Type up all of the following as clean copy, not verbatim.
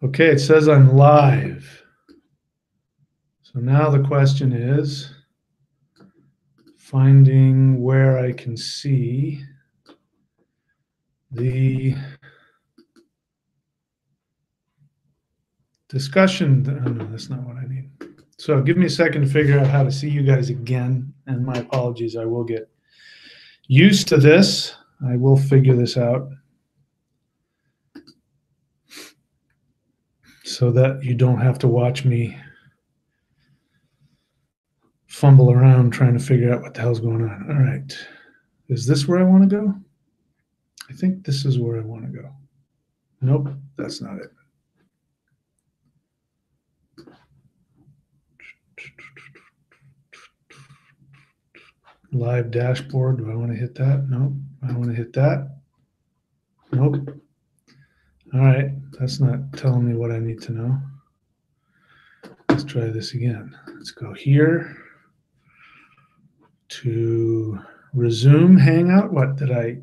Okay, it says I'm live. So now the question is finding where I can see the discussion. Oh, no, that's not what I need. So give me a second to figure out how to see you guys again. And my apologies, I will get used to this. I will figure this out so that you don't have to watch me fumble around trying to figure out what the hell's going on. All right. Is this where I want to go? I think this is where I want to go. Nope, that's not it. Live dashboard. Do I want to hit that? Nope. I want to hit that. Nope. All right. That's not telling me what I need to know. Let's try this again. Let's go here to resume Hangout. What did I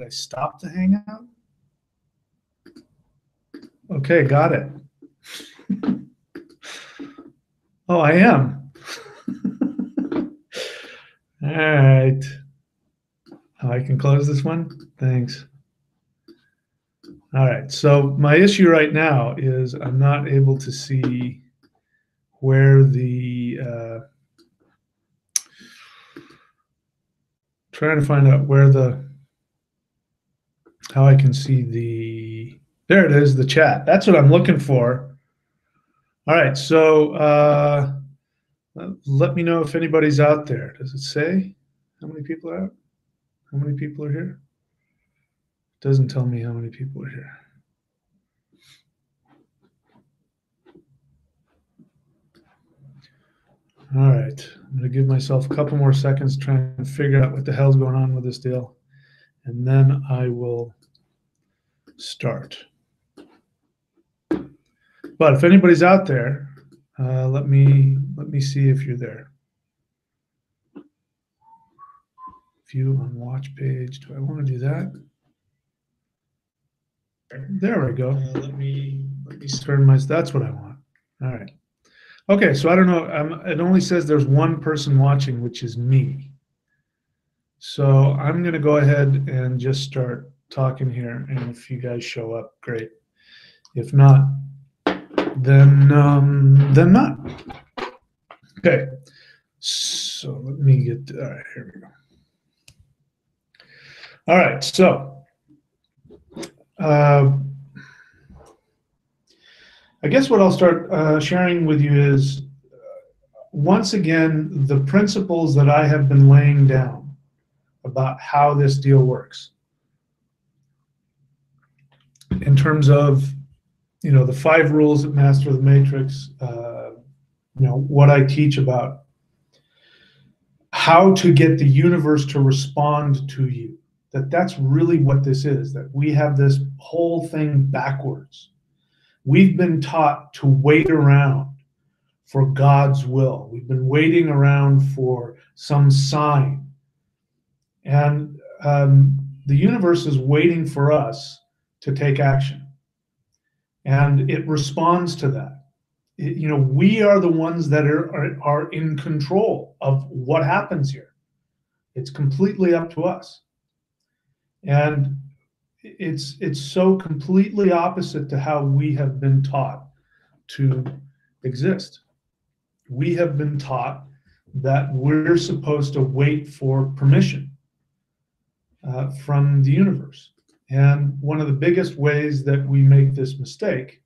stop the Hangout? Okay, got it. Oh, I am. All right. Oh, I can close this one. Thanks. All right. So my issue right now is I'm not able to see where the trying to find out where how I can see the, there it is, the chat. That's what I'm looking for. All right. So let me know if anybody's out there. Does it say how many people are out? How many people are here? It doesn't tell me how many people are here. All right, I'm going to give myself a couple more seconds trying to figure out what the hell's going on with this deal, and then I will start. But if anybody's out there, let me see if you're there. View on watch page. Do I want to do that? There we go. Let me turn my. That's what I want. All right. Okay, so I don't know. It only says there's one person watching, which is me. So I'm going to go ahead and just start talking here, and if you guys show up, great. If not, then not. Okay. So let me get. All right, here we go. All right, so I guess what I'll start sharing with you is, once again, the principles that I have been laying down about how this deal works. In terms of, the 5 rules that master the matrix, what I teach about how to get the universe to respond to you. That's really what this is, that we have this whole thing backwards. We've been taught to wait around for God's will. We've been waiting around for some sign. And the universe is waiting for us to take action. And it responds to that. We are the ones that are in control of what happens here. It's completely up to us. And it's so completely opposite to how we have been taught to exist. We have been taught that we're supposed to wait for permission from the universe. And one of the biggest ways that we make this mistake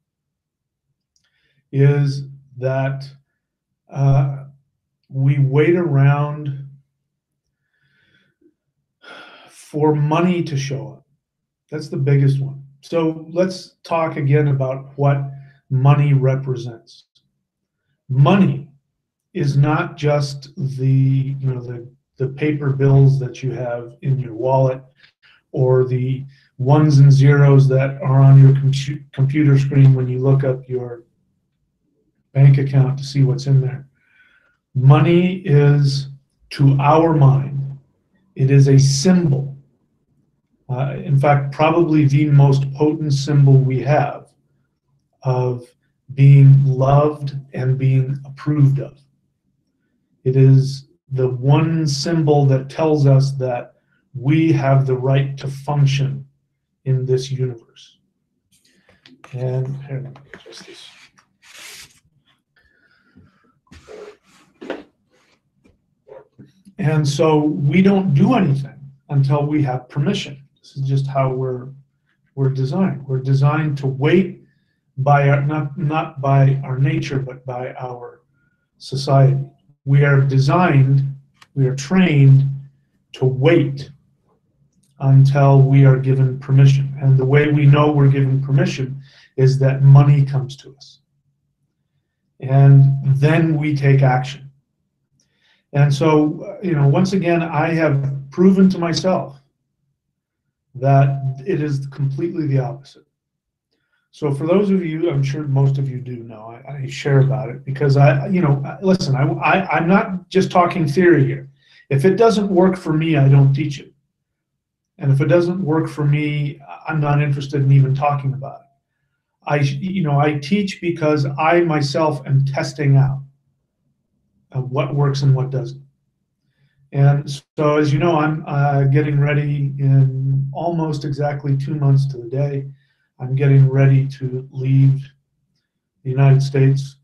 is that we wait around for money to show up. That's the biggest one. So let's talk again about what money represents. Money is not just the paper bills that you have in your wallet, or the ones and zeros that are on your computer screen when you look up your bank account to see what's in there. Money is, to our mind, it is a symbol. In fact, probably the most potent symbol we have of being loved and being approved of. It is the one symbol that tells us that we have the right to function in this universe. And here, let me adjust this. And so we don't do anything until we have permission. This is just how we're designed. We're designed to wait by our, not by our nature, but by our society. We are designed, we are trained to wait until we are given permission. And the way we know we're given permission is that money comes to us. And then we take action. And so, once again, I have proven to myself that it is completely the opposite. So for those of you, I'm sure most of you do know, I share about it because listen, I'm not just talking theory here. If it doesn't work for me, I don't teach it. And if it doesn't work for me, I'm not interested in even talking about it. I teach because I myself am testing out what works and what doesn't. And so, as you know, I'm getting ready in almost exactly 2 months to the day. I'm getting ready to leave the United States.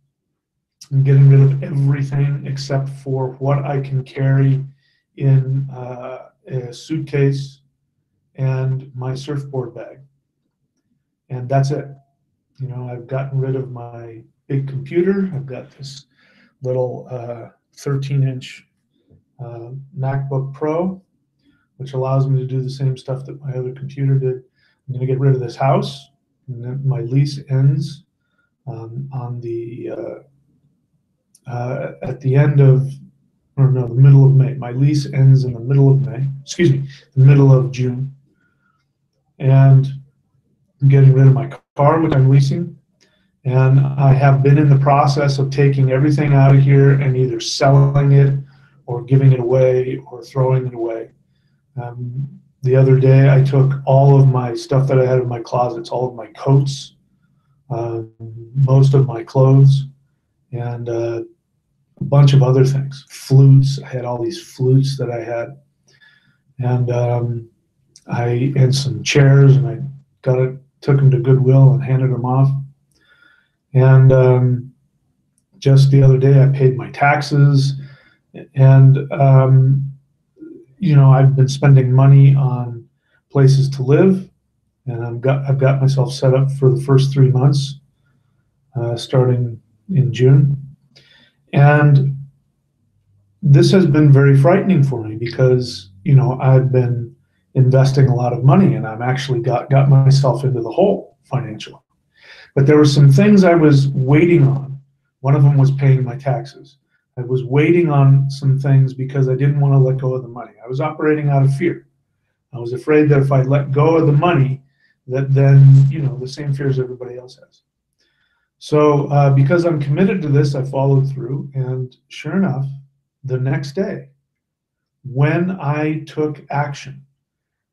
I'm getting rid of everything except for what I can carry in a suitcase and my surfboard bag. And that's it. I've gotten rid of my big computer. I've got this little 13-inch MacBook Pro, which allows me to do the same stuff that my other computer did. I'm going to get rid of this house, and then my lease ends on the at the end of, or no, the middle of May. My lease ends in the middle of May. Excuse me, the middle of June. And I'm getting rid of my car, which I'm leasing. And I have been in the process of taking everything out of here and either selling it or giving it away or throwing it away. The other day, I took all of my stuff that I had in my closets, all of my coats, most of my clothes, and a bunch of other things. Flutes. I had all these flutes that I had, and some chairs, and I took them to Goodwill and handed them off. And just the other day, I paid my taxes, and I've been spending money on places to live, and I've got myself set up for the first 3 months, starting in June. And this has been very frightening for me because I've been investing a lot of money, and I'm actually got myself into the hole financially. But there were some things I was waiting on. One of them was paying my taxes. I was waiting on some things because I didn't want to let go of the money. I was operating out of fear. I was afraid that if I let go of the money, that then, the same fears everybody else has. So because I'm committed to this, I followed through. And sure enough, the next day, when I took action,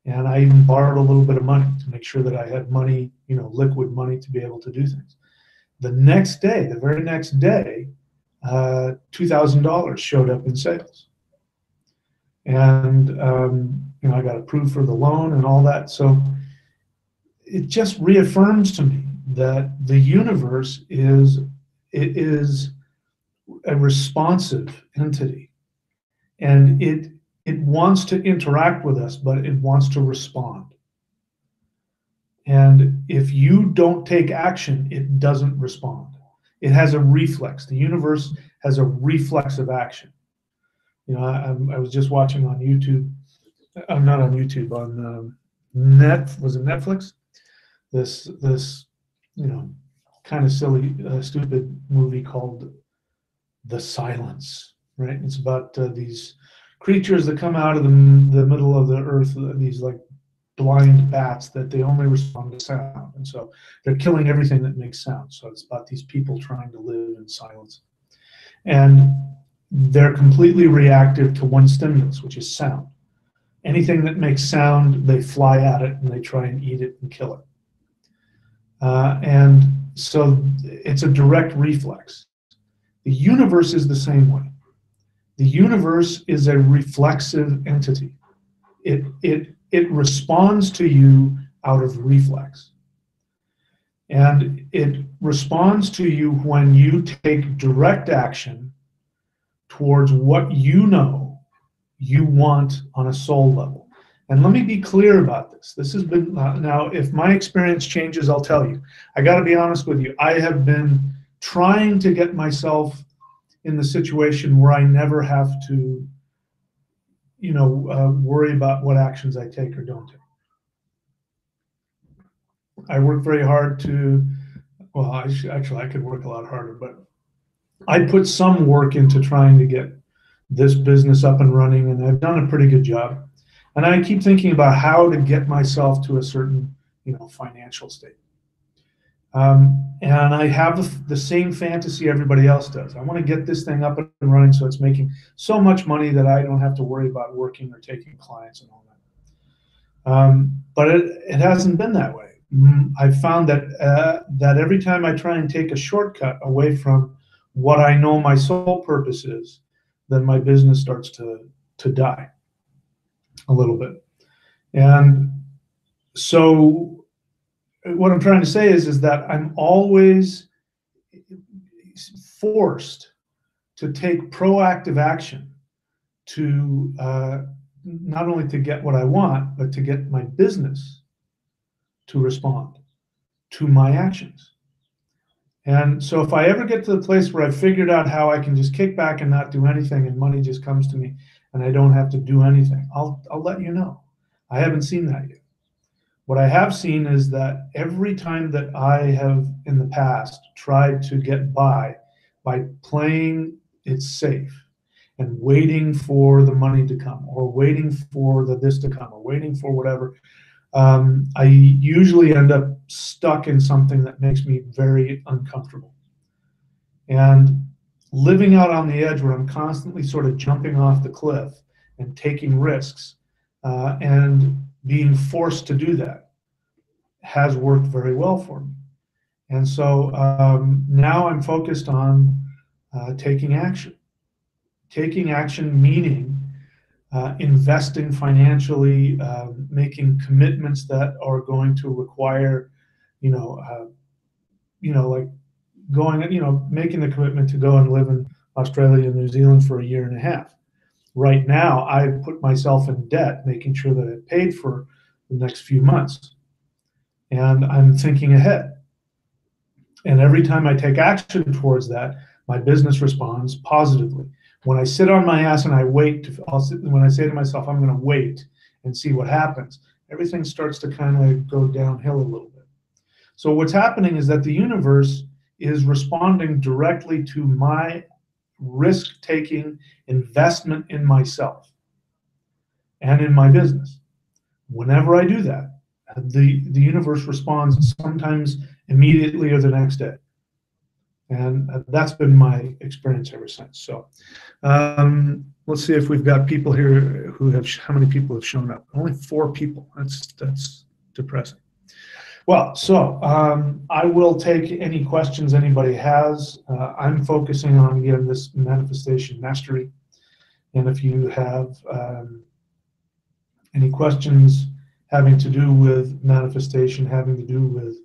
and I even borrowed a little bit of money to make sure that I had money, liquid money to be able to do things. The next day, the very next day, $2,000 showed up in sales. And, I got approved for the loan and all that. So it just reaffirms to me that the universe is a responsive entity. And it wants to interact with us, but it wants to respond. And if you don't take action, it doesn't respond. It has a reflex. The universe has a reflex of action. I was just watching on YouTube. I'm not on YouTube, on was it Netflix? This kind of silly, stupid movie called The Silence. Right? It's about these creatures that come out of the middle of the earth. These like blind bats that they only respond to sound, and so they're killing everything that makes sound. So it's about these people trying to live in silence, and they're completely reactive to one stimulus, which is sound. Anything that makes sound, they fly at it and they try and eat it and kill it. And so it's a direct reflex. The universe is the same way. The universe is a reflexive entity. It responds to you out of reflex. And it responds to you when you take direct action towards what you know you want on a soul level. And let me be clear about this. This has been, now, if my experience changes, I'll tell you. I got to be honest with you. I have been trying to get myself in the situation where I never have to, worry about what actions I take or don't take. I work very hard to, well, actually, I could work a lot harder, but I put some work into trying to get this business up and running, and I've done a pretty good job. And I keep thinking about how to get myself to a certain, financial state. And I have the same fantasy everybody else does. I want to get this thing up and running so it's making so much money that I don't have to worry about working or taking clients and all that. But it hasn't been that way. I've found that every time I try and take a shortcut away from what I know my sole purpose is, then my business starts to die a little bit. And so what I'm trying to say is that I'm always forced to take proactive action to not only to get what I want, but to get my business to respond to my actions. And so if I ever get to the place where I've figured out how I can just kick back and not do anything and money just comes to me and I don't have to do anything, I'll let you know. I haven't seen that yet. What I have seen is that every time that I have in the past tried to get by playing it safe and waiting for the money to come or waiting for this to come or waiting for whatever, I usually end up stuck in something that makes me very uncomfortable. And living out on the edge where I'm constantly sort of jumping off the cliff and taking risks and being forced to do that has worked very well for me. And so now I'm focused on taking action. Taking action meaning investing financially, making commitments that are going to require, like going, making the commitment to go and live in Australia and New Zealand for a year and a half. Right now, I've put myself in debt, making sure that I paid for the next few months. And I'm thinking ahead. And every time I take action towards that, my business responds positively. When I sit on my ass and I wait, when I say to myself, I'm going to wait and see what happens, everything starts to kind of go downhill a little bit. So what's happening is that the universe is responding directly to my risk-taking investment in myself and in my business. Whenever I do that, the universe responds sometimes immediately or the next day. And that's been my experience ever since. So let's see if we've got people here who have, how many people have shown up? Only 4 people. That's depressing. Well, so I will take any questions anybody has. I'm focusing on, again, this manifestation mastery. And if you have any questions having to do with manifestation, having to do with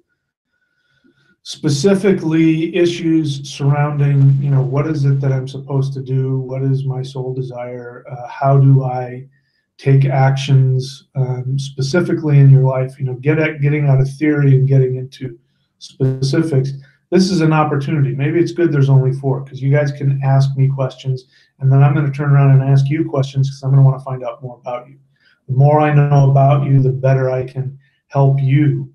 specifically issues surrounding, what is it that I'm supposed to do? What is my soul desire? How do I take actions specifically in your life? Getting out of theory and getting into specifics. This is an opportunity. Maybe it's good there's only 4 because you guys can ask me questions, and then I'm going to turn around and ask you questions because I'm going to want to find out more about you. The more I know about you, the better I can help you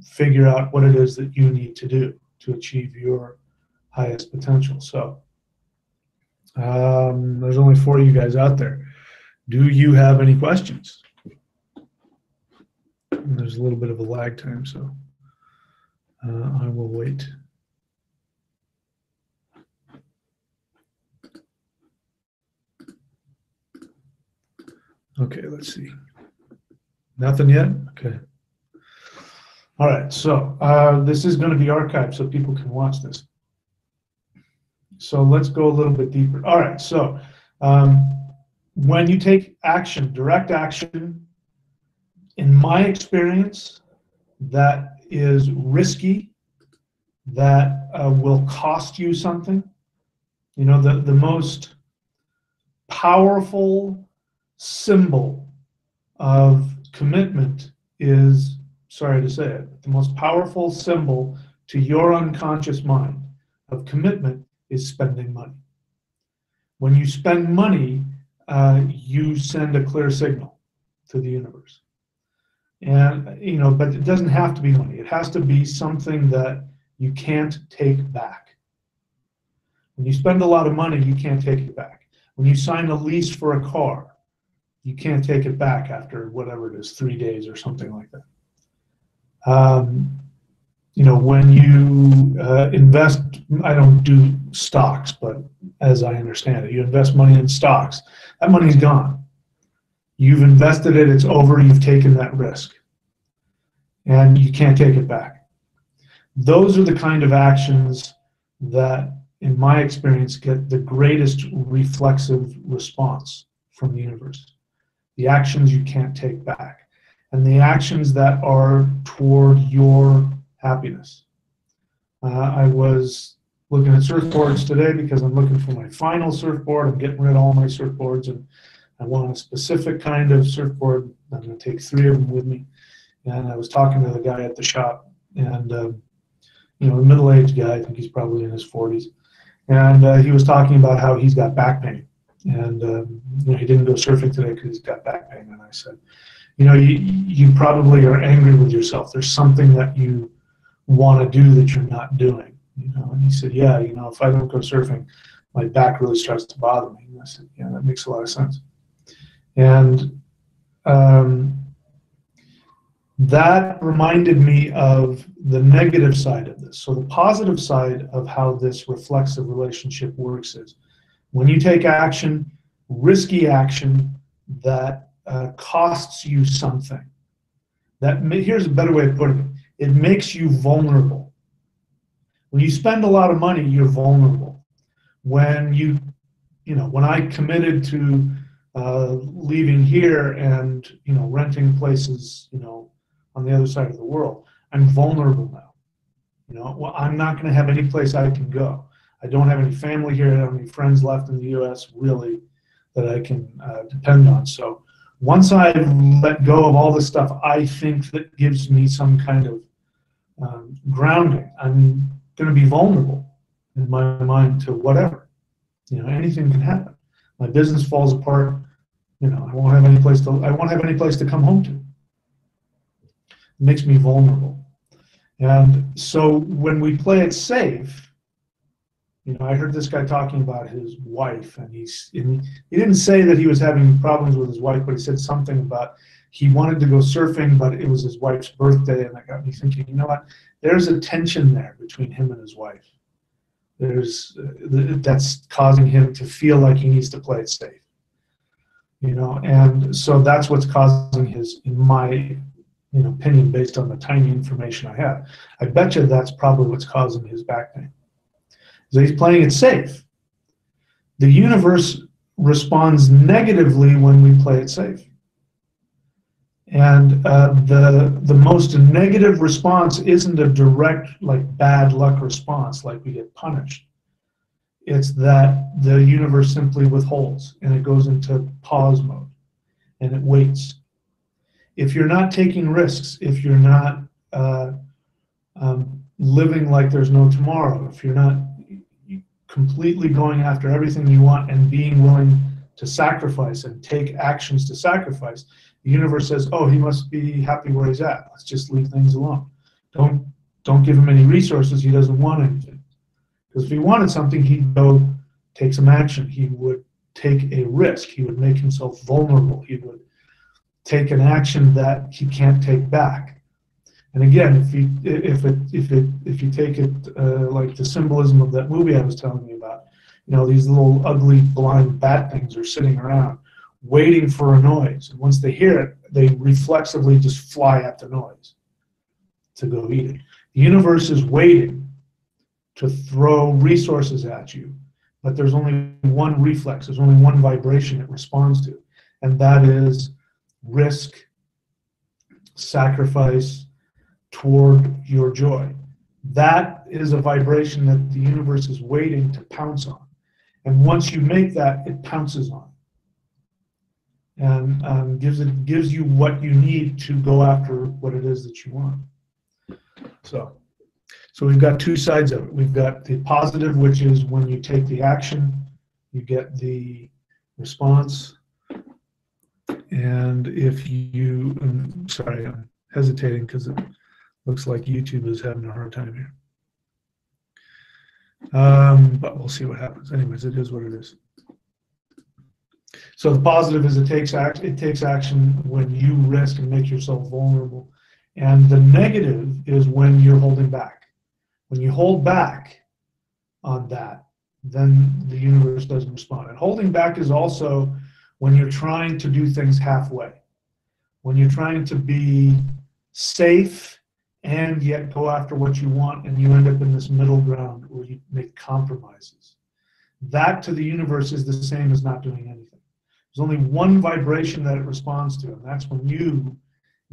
figure out what it is that you need to do to achieve your highest potential. So there's only 4 of you guys out there. Do you have any questions? And there's a little bit of a lag time, so I will wait. Okay, let's see. Nothing yet? Okay. All right, so this is going to be archived so people can watch this. So let's go a little bit deeper. All right, so when you take action, direct action, in my experience, that is risky, that will cost you something. You know, the most powerful symbol of commitment is, sorry to say it, the most powerful symbol to your unconscious mind of commitment is spending money. When you spend money, you send a clear signal to the universe. And, you know, but it doesn't have to be money. It has to be something that you can't take back. When you spend a lot of money, you can't take it back. When you sign a lease for a car, you can't take it back after whatever it is, 3 days or something like that. You know, when you invest, I don't do stocks, but as I understand it, you invest money in stocks, that money's gone. You've invested it, it's over, you've taken that risk, and you can't take it back. Those are the kind of actions that, in my experience, get the greatest reflexive response from the universe. The actions you can't take back, and the actions that are toward your happiness. I was looking at surfboards today because I'm looking for my final surfboard. I'm getting rid of all my surfboards, and I want a specific kind of surfboard. I'm going to take 3 of them with me. And I was talking to the guy at the shop, and you know, a middle-aged guy, I think he's probably in his 40s, and he was talking about how he's got back pain, and you know, he didn't go surfing today because he's got back pain. And I said, you know, you probably are angry with yourself. There's something that you want to do that you're not doing, you know. And he said, yeah, you know, if I don't go surfing, my back really starts to bother me. And I said, yeah, that makes a lot of sense. And that reminded me of the negative side of this. So the positive side of how this reflexive relationship works is when you take action, risky action that costs you something. Here's a better way of putting it. It makes you vulnerable. When you spend a lot of money, you're vulnerable. When when I committed to leaving here and, you know, renting places, you know, on the other side of the world, I'm vulnerable now. You know, well, I'm not going to have any place I can go. I don't have any family here. I don't have any friends left in the U.S. really that I can depend on. So once I let go of all the stuff I think that gives me some kind of grounding, I'm going to be vulnerable in my mind to whatever. You know, anything can happen. My business falls apart. You know, I won't have any place to come home to. It makes me vulnerable. And so when we play it safe, you know, I heard this guy talking about his wife, and he didn't say that he was having problems with his wife, but he said something about he wanted to go surfing, but it was his wife's birthday, and that got me thinking, you know what? There's a tension there between him and his wife. That's causing him to feel like he needs to play it safe. You know, and so that's what's causing his, in my opinion, based on the tiny information I have, I bet you that's probably what's causing his back pain. So he's playing it safe. The universe responds negatively when we play it safe. And the most negative response isn't a direct, like, bad luck response, like we get punished. It's that the universe simply withholds, and it goes into pause mode, and it waits. If you're not taking risks, if you're not living like there's no tomorrow, if you're not completely going after everything you want and being willing to sacrifice and take actions to sacrifice, the universe says, oh, he must be happy where he's at. Let's just leave things alone. Don't give him any resources. He doesn't want anything. Because if he wanted something, he'd go take some action. He would take a risk. He would make himself vulnerable. He would take an action that he can't take back. And again, if you take it like the symbolism of that movie I was telling you about, you know, these little ugly blind bat things are sitting around waiting for a noise, and once they hear it, they reflexively just fly at the noise. to go eat it. The universe is waiting to throw resources at you, but there's only one reflex, there's only one vibration it responds to, and that is risk, sacrifice toward your joy. That is a vibration that the universe is waiting to pounce on. And once you make that, it pounces on and gives you what you need to go after what it is that you want. So we've got two sides of it. We've got the positive, which is when you take the action, you get the response. And if you, sorry, I'm hesitating because it looks like YouTube is having a hard time here. But we'll see what happens. Anyways, it is what it is. So the positive is it takes action when you risk and make yourself vulnerable. And the negative is when you're holding back. When you hold back on that, then the universe doesn't respond. And holding back is also when you're trying to do things halfway. When you're trying to be safe and yet go after what you want, and you end up in this middle ground where you make compromises. That to the universe is the same as not doing anything. There's only one vibration that it responds to, and that's when you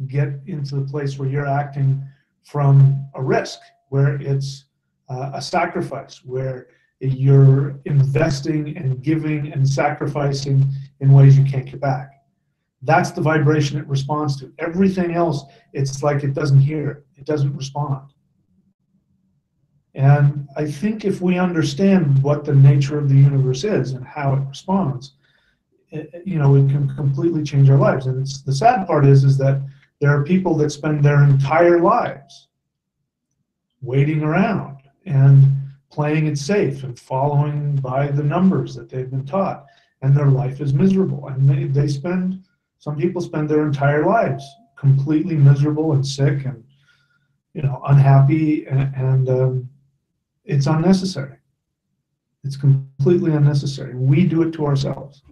get into the place where you're acting from a risk, where it's a sacrifice, where you're investing and giving and sacrificing in ways you can't get back. That's the vibration it responds to. Everything else, it's like it doesn't hear it. It doesn't respond. And I think if we understand what the nature of the universe is and how it responds, it can completely change our lives. And the sad part is that there are people that spend their entire lives waiting around and playing it safe and following by the numbers that they've been taught, and their life is miserable. And some people spend their entire lives completely miserable and sick and unhappy, and it's unnecessary. It's completely unnecessary. We do it to ourselves.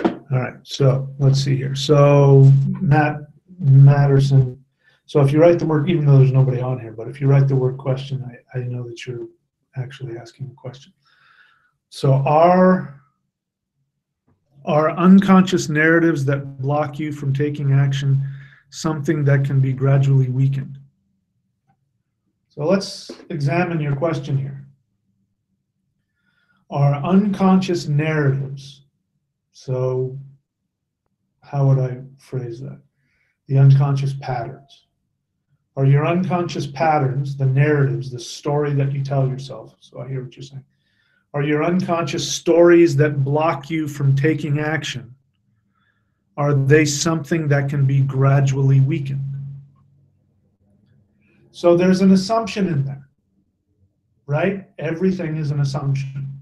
All right, so let's see here. So Matt Matterson. So if you write the word, even though there's nobody on here, but if you write the word question, I know that you're actually asking a question. So are unconscious narratives that block you from taking action something that can be gradually weakened? So let's examine your question here. Are unconscious narratives, so how would I phrase that? The unconscious patterns. Are your unconscious patterns, the narratives, the story that you tell yourself? So I hear what you're saying. Are your unconscious stories that block you from taking action, are they something that can be gradually weakened? So there's an assumption in there, right? Everything is an assumption.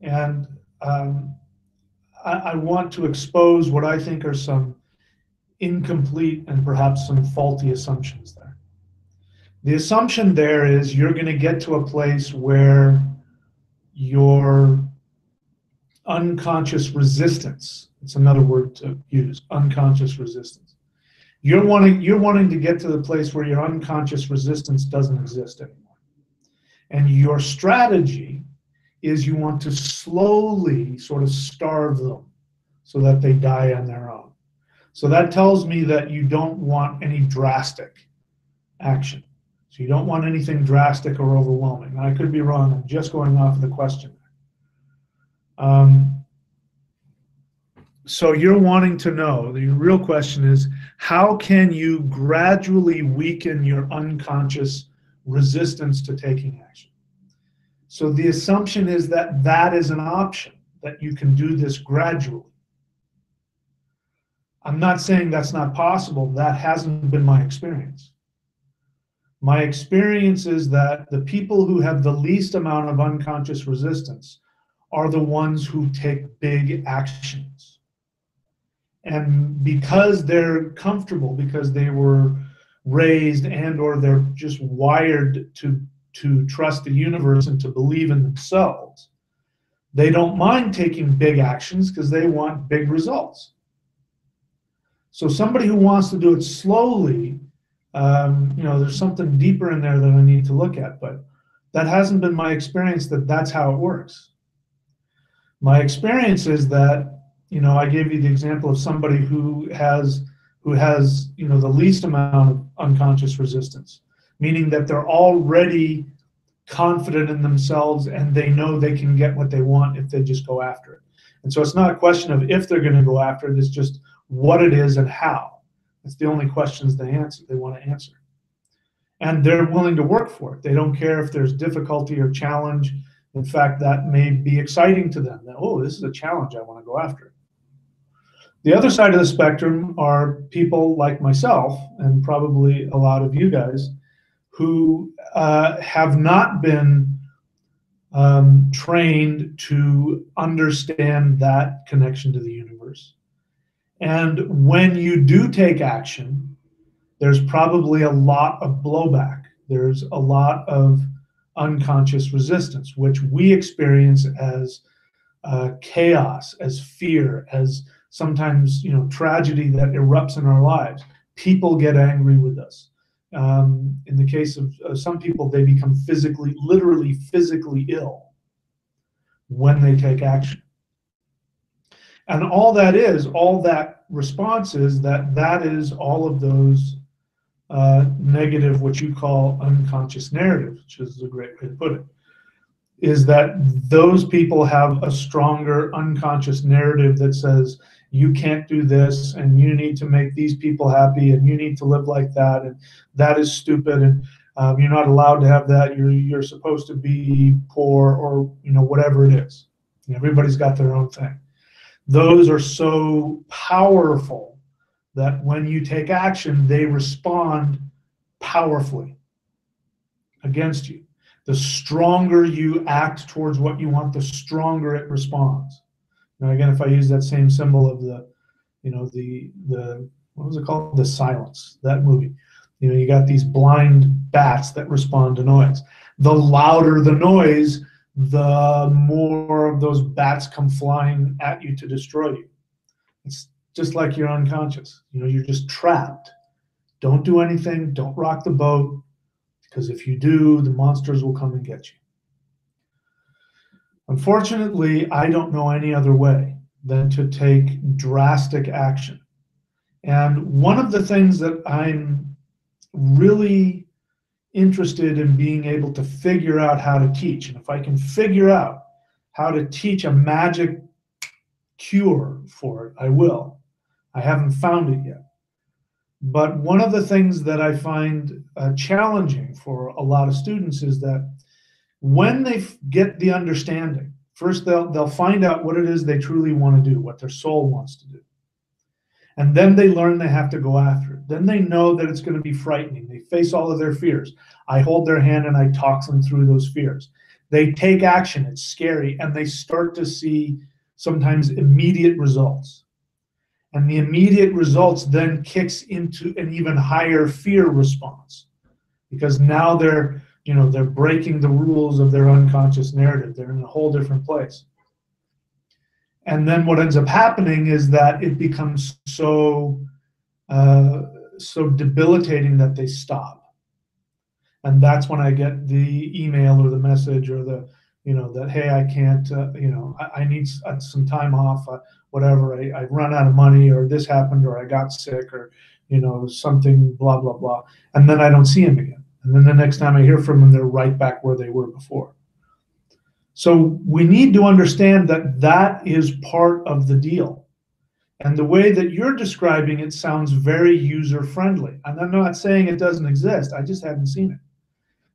And I want to expose what I think are some incomplete and perhaps some faulty assumptions there. The assumption there is you're going to get to a place where your unconscious resistance, it's another word to use, unconscious resistance. You're wanting to get to the place where your unconscious resistance doesn't exist anymore. And your strategy is you want to slowly sort of starve them so that they die on their own. So that tells me that you don't want any drastic action. So you don't want anything drastic or overwhelming. And I could be wrong. I'm just going off of the question. So you're wanting to know, the real question is, how can you gradually weaken your unconscious resistance to taking action? So the assumption is that that is an option, that you can do this gradually. I'm not saying that's not possible. That hasn't been my experience. My experience is that the people who have the least amount of unconscious resistance are the ones who take big actions. And because they're comfortable, because they were raised and or they're just wired to trust the universe and to believe in themselves, they don't mind taking big actions because they want big results. So somebody who wants to do it slowly there's something deeper in there that I need to look at. But that hasn't been my experience that that's how it works. My experience is that, I gave you the example of somebody who has the least amount of unconscious resistance, meaning that they're already confident in themselves and they know they can get what they want if they just go after it. And so it's not a question of if they're going to go after it, it's just what it is and how. It's the only questions they want to answer. And they're willing to work for it. They don't care if there's difficulty or challenge. In fact, that may be exciting to them. That, oh, this is a challenge, I want to go after it. The other side of the spectrum are people like myself, and probably a lot of you guys, who have not been trained to understand that connection to the universe. And when you do take action, there's probably a lot of blowback. There's a lot of unconscious resistance, which we experience as chaos, as fear, as sometimes tragedy that erupts in our lives. People get angry with us. In the case of some people, they become literally physically ill when they take action. And all that response is that is all of those negative, what you call unconscious narratives, which is a great way to put it, is that those people have a stronger unconscious narrative that says, you can't do this, and you need to make these people happy, and you need to live like that, and that is stupid, and you're not allowed to have that. You're supposed to be poor, or whatever it is. Everybody's got their own thing. Those are so powerful that when you take action, they respond powerfully against you. The stronger you act towards what you want, the stronger it responds. Now, again, if I use that same symbol of the what was it called? The Silence, that movie. You got these blind bats that respond to noise. The louder the noise, the more of those bats come flying at you to destroy you. It's just like you're unconscious. You're just trapped. Don't do anything. Don't rock the boat, because if you do, the monsters will come and get you. Unfortunately, I don't know any other way than to take drastic action. And one of the things that I'm really interested in being able to figure out how to teach, and if I can figure out how to teach a magic cure for it, I will. I haven't found it yet. But one of the things that I find challenging for a lot of students is that when they get the understanding, first they'll find out what it is they truly want to do, what their soul wants to do. And then they learn they have to go after it. Then they know that it's going to be frightening. They face all of their fears. I hold their hand and I talk them through those fears. They take action. It's scary. And they start to see sometimes immediate results. And the immediate results then kicks into an even higher fear response, because now they're breaking the rules of their unconscious narrative. They're in a whole different place. And then what ends up happening is that it becomes so debilitating that they stop. And that's when I get the email or the message or the, that, hey, I can't, I need some time off, whatever. I run out of money, or this happened, or I got sick, or, something, blah, blah, blah. And then I don't see him again. And then the next time I hear from them, they're right back where they were before. So we need to understand that that is part of the deal. And the way that you're describing it sounds very user-friendly. And I'm not saying it doesn't exist. I just haven't seen it.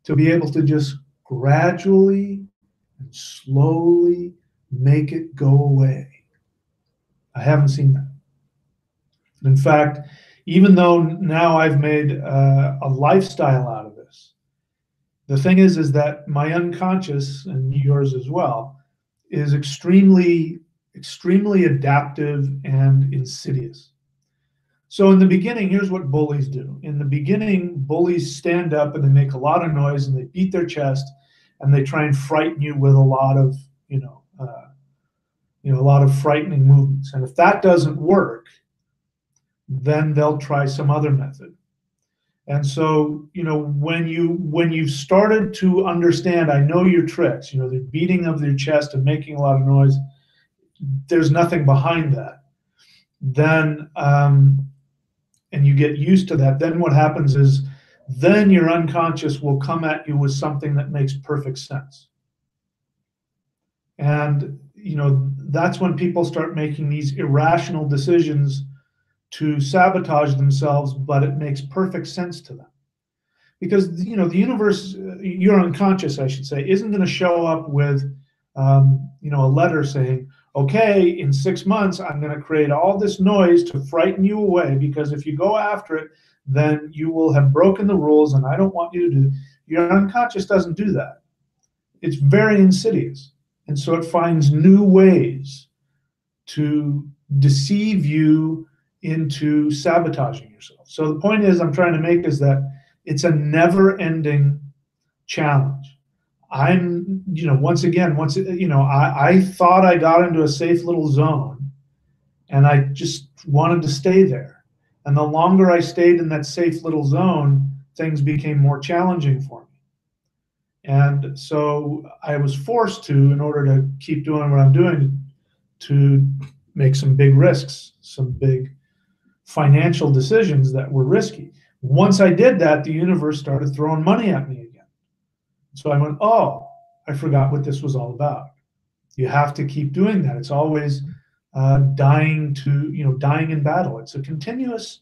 To be able to just gradually and slowly make it go away. I haven't seen that. In fact, even though now I've made a lifestyle out of this, the thing is that my unconscious, and yours as well, is extremely, extremely adaptive and insidious. So in the beginning, here's what bullies do. In the beginning, bullies stand up and they make a lot of noise and they beat their chest and they try and frighten you with a lot of, a lot of frightening movements. And if that doesn't work, then they'll try some other method. And so, when you've started to understand, I know your tricks, the beating of your chest and making a lot of noise, there's nothing behind that. Then, and you get used to that, then what happens is, then your unconscious will come at you with something that makes perfect sense. And, that's when people start making these irrational decisions to sabotage themselves, but it makes perfect sense to them. Because, the universe, your unconscious, I should say, isn't going to show up with, a letter saying, okay, in 6 months, I'm going to create all this noise to frighten you away, because if you go after it, then you will have broken the rules, and I don't want you to do. Your unconscious doesn't do that. It's very insidious. And so it finds new ways to deceive you into sabotaging yourself. So the point is I'm trying to make is that it's a never-ending challenge. I'm, once again, I thought I got into a safe little zone, and I just wanted to stay there. And the longer I stayed in that safe little zone, things became more challenging for me. And so I was forced to, in order to keep doing what I'm doing, to make some big risks, some big financial decisions that were risky. Once I did that, the universe started throwing money at me again. So I went, oh, I forgot what this was all about. You have to keep doing that. It's always dying in battle. It's a continuous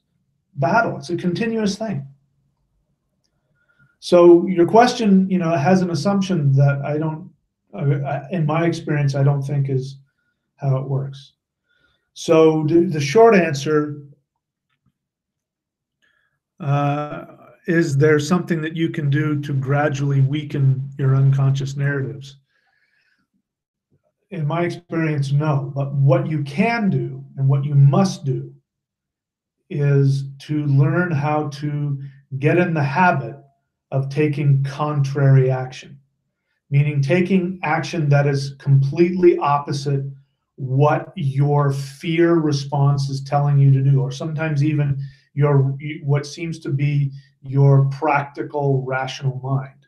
battle. It's a continuous thing. So your question, has an assumption that I don't, in my experience, I don't think is how it works. So the short answer is there something that you can do to gradually weaken your unconscious narratives? In my experience, no. But what you can do and what you must do is to learn how to get in the habit of taking contrary action, meaning taking action that is completely opposite what your fear response is telling you to do, or sometimes even what seems to be your practical, rational mind.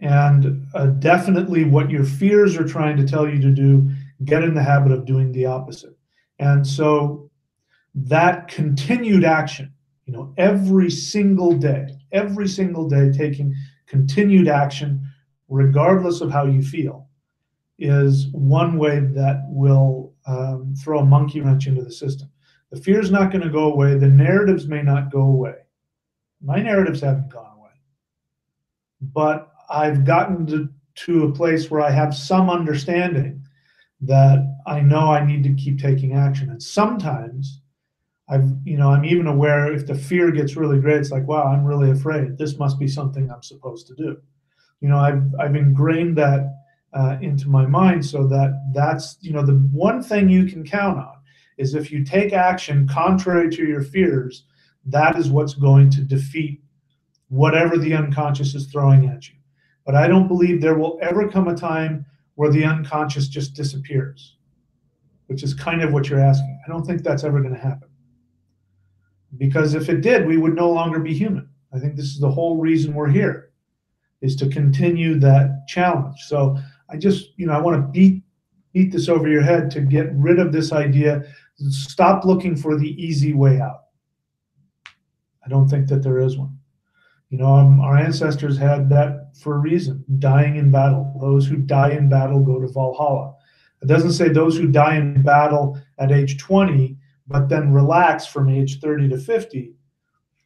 And definitely what your fears are trying to tell you to do, get in the habit of doing the opposite. And so that continued action, every single day, taking continued action, regardless of how you feel, is one way that will throw a monkey wrench into the system. The fear's not going to go away. The narratives may not go away. My narratives haven't gone away. But I've gotten to a place where I have some understanding that I know I need to keep taking action. And sometimes I'm even aware if the fear gets really great, it's like, wow, I'm really afraid. This must be something I'm supposed to do. I've ingrained that into my mind, so that's the one thing you can count on is if you take action contrary to your fears, that is what's going to defeat whatever the unconscious is throwing at you. But I don't believe there will ever come a time where the unconscious just disappears, which is kind of what you're asking. I don't think that's ever going to happen. Because if it did, we would no longer be human. I think this is the whole reason we're here, is to continue that challenge. So I just, I want to beat this over your head to get rid of this idea. Stop looking for the easy way out. I don't think that there is one. Our ancestors had that for a reason, dying in battle. Those who die in battle go to Valhalla. It doesn't say those who die in battle at age 20, but then relax from age 30 to 50,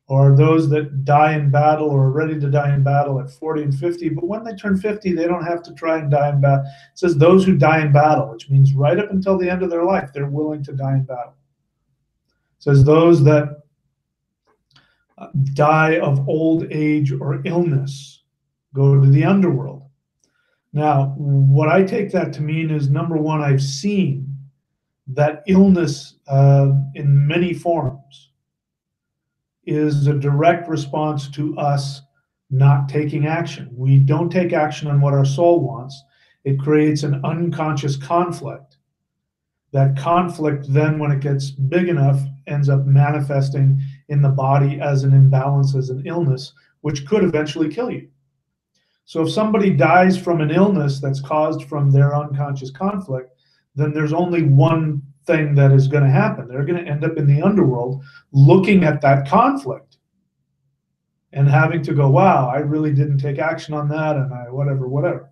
or those that die in battle or are ready to die in battle at 40 and 50, but when they turn 50, they don't have to try and die in battle. It says those who die in battle, which means right up until the end of their life, they're willing to die in battle. It says those that die of old age or illness go to the underworld. Now, what I take that to mean is, number one, I've seen that illness in many forms is a direct response to us not taking action. We don't take action on what our soul wants. It creates an unconscious conflict. That conflict then, when it gets big enough, ends up manifesting in the body as an imbalance, as an illness, which could eventually kill you. So if somebody dies from an illness that's caused from their unconscious conflict, then there's only one thing that is going to happen. They're going to end up in the underworld looking at that conflict and having to go, wow, I really didn't take action on that, and I whatever.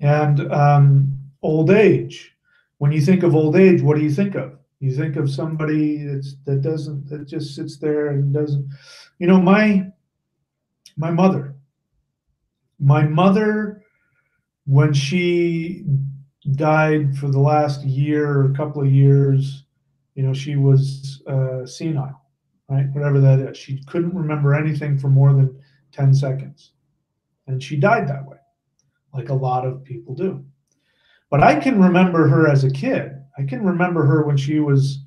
And old age. When you think of old age, what do you think of? You think of somebody that just sits there and doesn't. You know, my mother, when she died for the last year or a couple of years, you know, she was senile, right? Whatever that is. She couldn't remember anything for more than 10 seconds. And she died that way, like a lot of people do. But I can remember her as a kid. I can remember her when she was,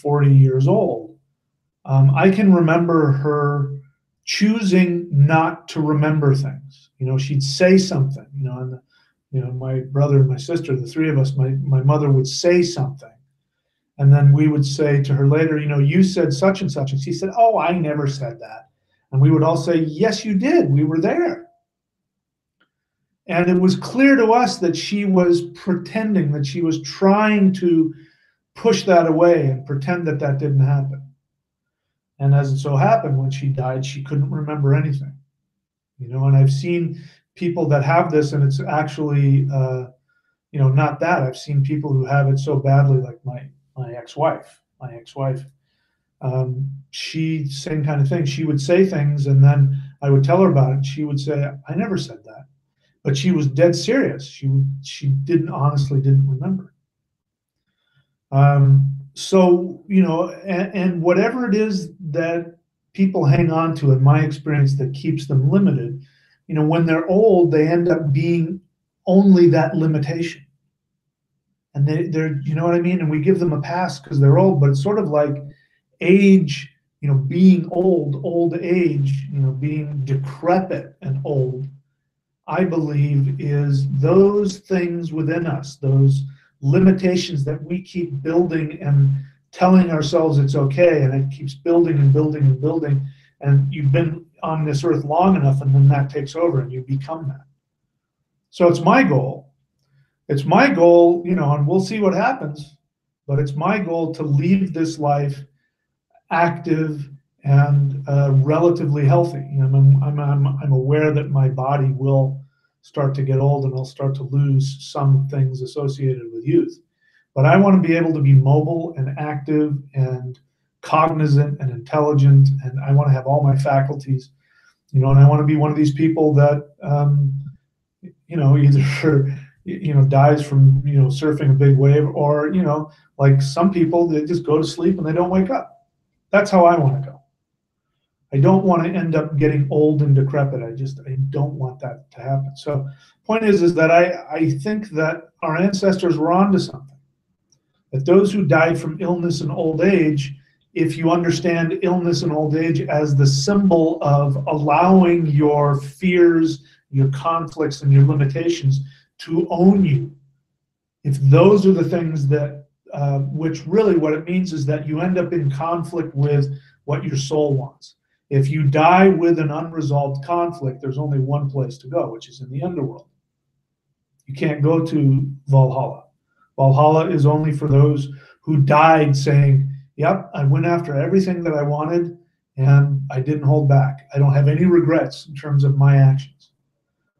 40 years old. I can remember her choosing not to remember things. She'd say something, and my brother and my sister, the three of us, my mother would say something. And then we would say to her later, you said such and such. And she said, oh, I never said that. And we would all say, yes, you did. We were there. And it was clear to us that she was pretending, that she was trying to push that away and pretend that that didn't happen. And as it so happened, when she died, she couldn't remember anything. And I've seen people that have this, and it's actually, not that. I've seen people who have it so badly, like my ex-wife. She, same kind of thing. She would say things, and then I would tell her about it, and she would say, I never said that. But she was dead serious. She honestly didn't remember. So, and whatever it is that people hang on to, in my experience, that keeps them limited, when they're old, they end up being only that limitation. And they're, you know what I mean? And we give them a pass because they're old, but it's sort of like age, being old age, being decrepit and old, I believe, is those things within us, those limitations that we keep building and telling ourselves it's okay, and it keeps building and building and building, and you've been on this earth long enough, and then that takes over and you become that. So it's my goal, and we'll see what happens, but it's my goal to leave this life active and relatively healthy. I'm aware that my body will start to get old, and I'll start to lose some things associated with youth. But I want to be able to be mobile and active and cognizant and intelligent, and I want to have all my faculties, and I want to be one of these people that, either, dies from, surfing a big wave, or, like some people, they just go to sleep and they don't wake up. That's how I want to go. I don't want to end up getting old and decrepit. I don't want that to happen. So point is that I think that our ancestors were onto something. That those who died from illness and old age, if you understand illness and old age as the symbol of allowing your fears, your conflicts, and your limitations to own you, if those are the things that, which really what it means is that you end up in conflict with what your soul wants. If you die with an unresolved conflict, there's only one place to go, which is in the underworld. You can't go to Valhalla. Valhalla is only for those who died saying, yep, I went after everything that I wanted and I didn't hold back. I don't have any regrets in terms of my actions.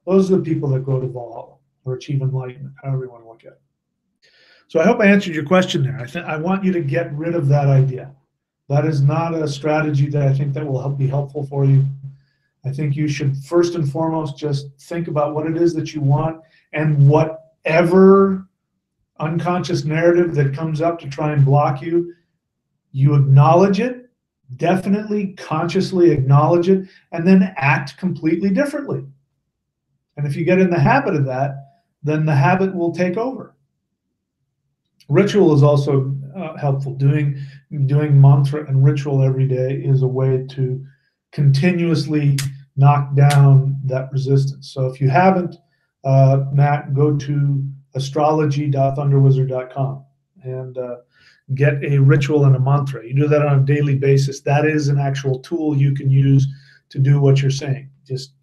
Those are the people that go to Valhalla or achieve enlightenment, however you want to look at it. So I hope I answered your question there. I want you to get rid of that idea. That is not a strategy that I think that will be helpful for you. I think you should first and foremost just think about what it is that you want, and whatever unconscious narrative that comes up to try and block you, you acknowledge it, definitely consciously acknowledge it, and then act completely differently. And if you get in the habit of that, then the habit will take over. Ritual is also helpful. Doing mantra and ritual every day is a way to continuously knock down that resistance. So if you haven't, Matt, go to astrology.thunderwizard.com and get a ritual and a mantra. You do that on a daily basis. That is an actual tool you can use to do what you're saying. Just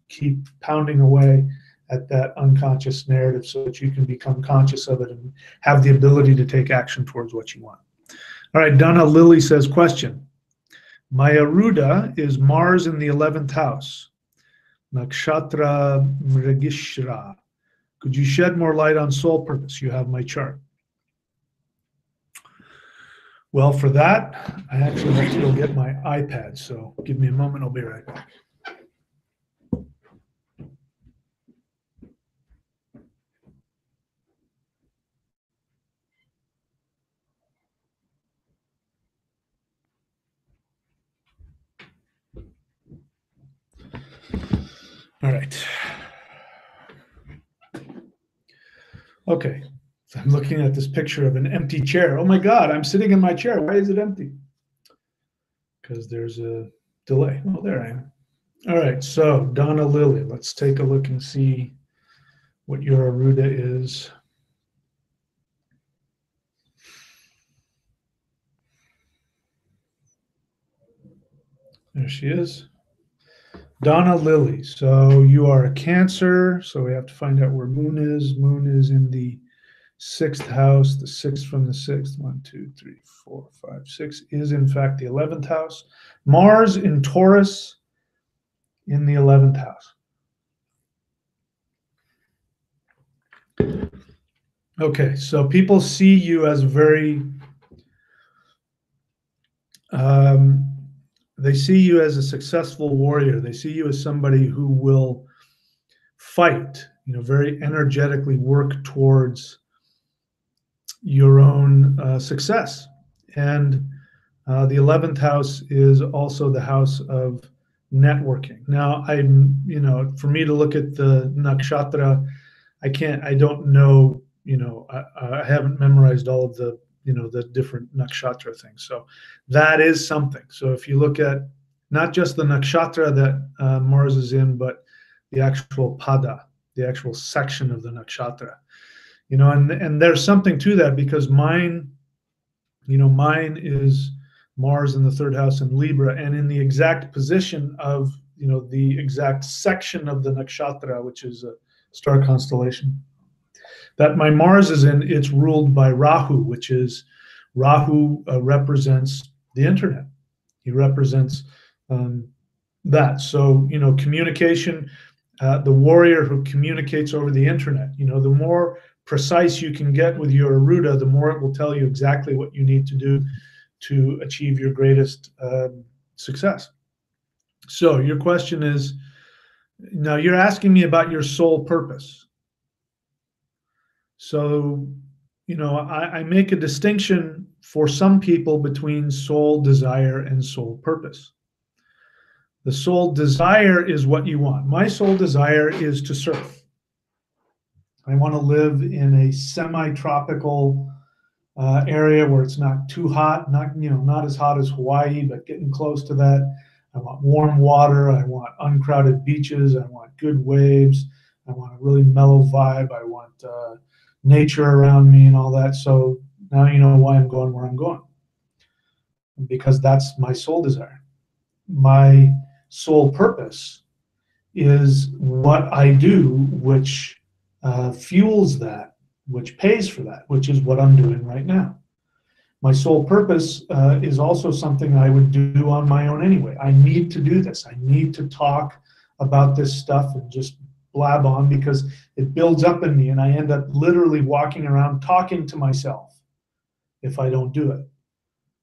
keep pounding away at that unconscious narrative so that you can become conscious of it and have the ability to take action towards what you want. All right, Donna Lilly says, question. My Aruda is Mars in the 11th house, Nakshatra Mrigishra. Could you shed more light on soul purpose? You have my chart. Well, for that, I actually have to go get my iPad, so give me a moment, I'll be right back. All right. Okay, so I'm looking at this picture of an empty chair. Oh my God, I'm sitting in my chair. Why is it empty? Because there's a delay. Oh, there I am. All right, so Donna Lilly, let's take a look and see what your Aruda is. There she is. Donna Lilly, so you are a Cancer, so we have to find out where Moon is. Moon is in the 6th house, the 6th from the 6th. 1, 2, 3, 4, 5, 6 is in fact the 11th house. Mars in Taurus in the 11th house. Okay, so people see you as very, they see you as a successful warrior. They see you as somebody who will fight, very energetically work towards your own success. And the 11th house is also the house of networking. Now, for me to look at the nakshatra, I don't know, I haven't memorized all of the, the different nakshatra things. So that is something. So if you look at not just the nakshatra that Mars is in, but the actual pada, the actual section of the nakshatra, and there's something to that because mine is Mars in the 3rd house in Libra, and in the exact position of, the exact section of the nakshatra, which is a star constellation that my Mars is in. It's ruled by Rahu, which is Rahu represents the internet. He represents that. So, communication, the warrior who communicates over the internet, the more precise you can get with your Aruda, the more it will tell you exactly what you need to do to achieve your greatest success. So your question is, now you're asking me about your soul purpose. So, I make a distinction for some people between soul desire and soul purpose. The soul desire is what you want. My soul desire is to surf. I want to live in a semi-tropical area where it's not too hot, not as hot as Hawaii, but getting close to that. I want warm water. I want uncrowded beaches. I want good waves. I want a really mellow vibe. I want nature around me and all that. So now you know why I'm going where I'm going, because that's my soul desire. My soul purpose is what I do, which fuels that, which pays for that, which is what I'm doing right now. My soul purpose is also something I would do on my own anyway. I need to do this. I need to talk about this stuff and just blab on because it builds up in me, and I end up literally walking around talking to myself if I don't do it,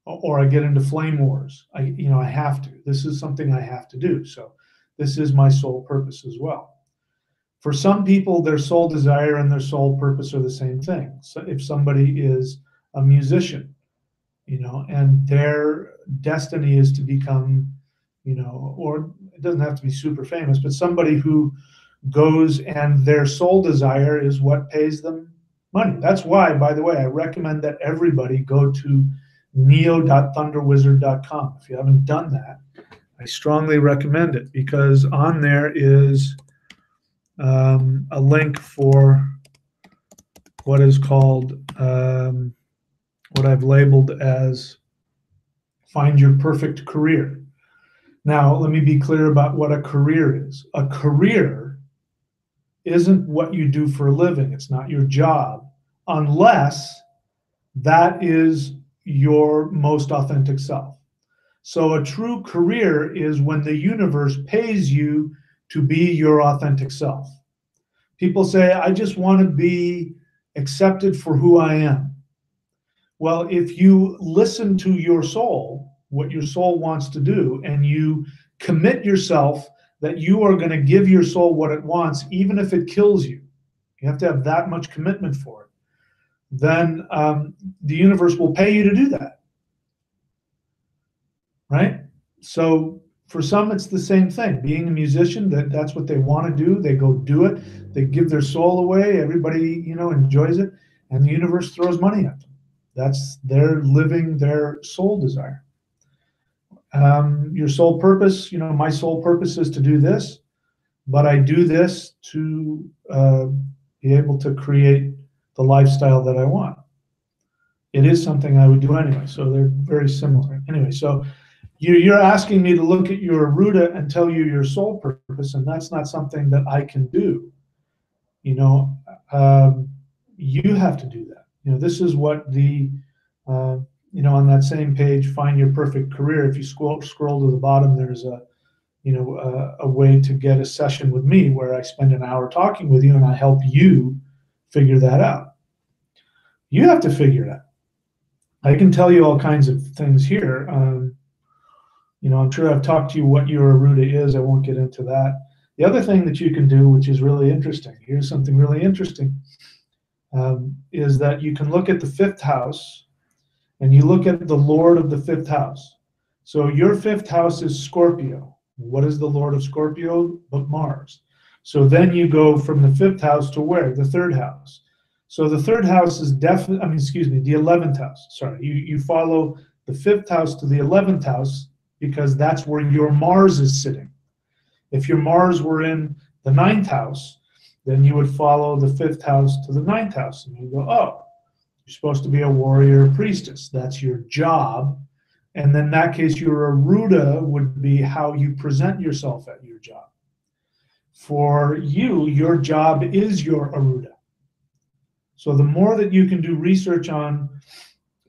or I get into flame wars. I have to. This is something I have to do. So this is my soul purpose as well. For some people, their soul desire and their soul purpose are the same thing. So if somebody is a musician, and their destiny is to become, or it doesn't have to be super famous, but somebody who goes and their soul desire is what pays them money. That's why, by the way, I recommend that everybody go to neo.thunderwizard.com. If you haven't done that, I strongly recommend it, because on there is a link for what is called what I've labeled as find your perfect career. Now, let me be clear about what a career is. A career isn't what you do for a living. It's not your job, unless that is your most authentic self. So a true career is when the universe pays you to be your authentic self. People say, I just want to be accepted for who I am. Well, if you listen to your soul, what your soul wants to do, and you commit yourself that you are going to give your soul what it wants, even if it kills you, you have to have that much commitment for it, then the universe will pay you to do that. Right? So for some, it's the same thing. Being a musician, that's what they want to do. They go do it. They give their soul away. Everybody, enjoys it, and the universe throws money at them. That's their living their soul desire. Your soul purpose, my soul purpose is to do this, but I do this to be able to create the lifestyle that I want. It is something I would do anyway, so they're very similar. Anyway, so you're asking me to look at your Aruda and tell you your soul purpose, and that's not something that I can do. You have to do that. This is what the on that same page, find your perfect career. If you scroll to the bottom, there's a way to get a session with me where I spend an hour talking with you and I help you figure that out. You have to figure it out. I can tell you all kinds of things here. I'm sure I've talked to you what your Aruda is. I won't get into that. The other thing that you can do, which is really interesting, here's something really interesting, is that you can look at the fifth house and you look at the Lord of the fifth house. So your fifth house is Scorpio. What is the Lord of Scorpio but Mars? So then you go from the fifth house to where? The third house. So the third house is the 11th house. Sorry, you follow the fifth house to the 11th house because that's where your Mars is sitting. If your Mars were in the 9th house, then you would follow the fifth house to the 9th house. And you go, oh, you're supposed to be a warrior priestess. That's your job. And then in that case, your Aruda would be how you present yourself at your job. For you, your job is your Aruda. So the more that you can do research on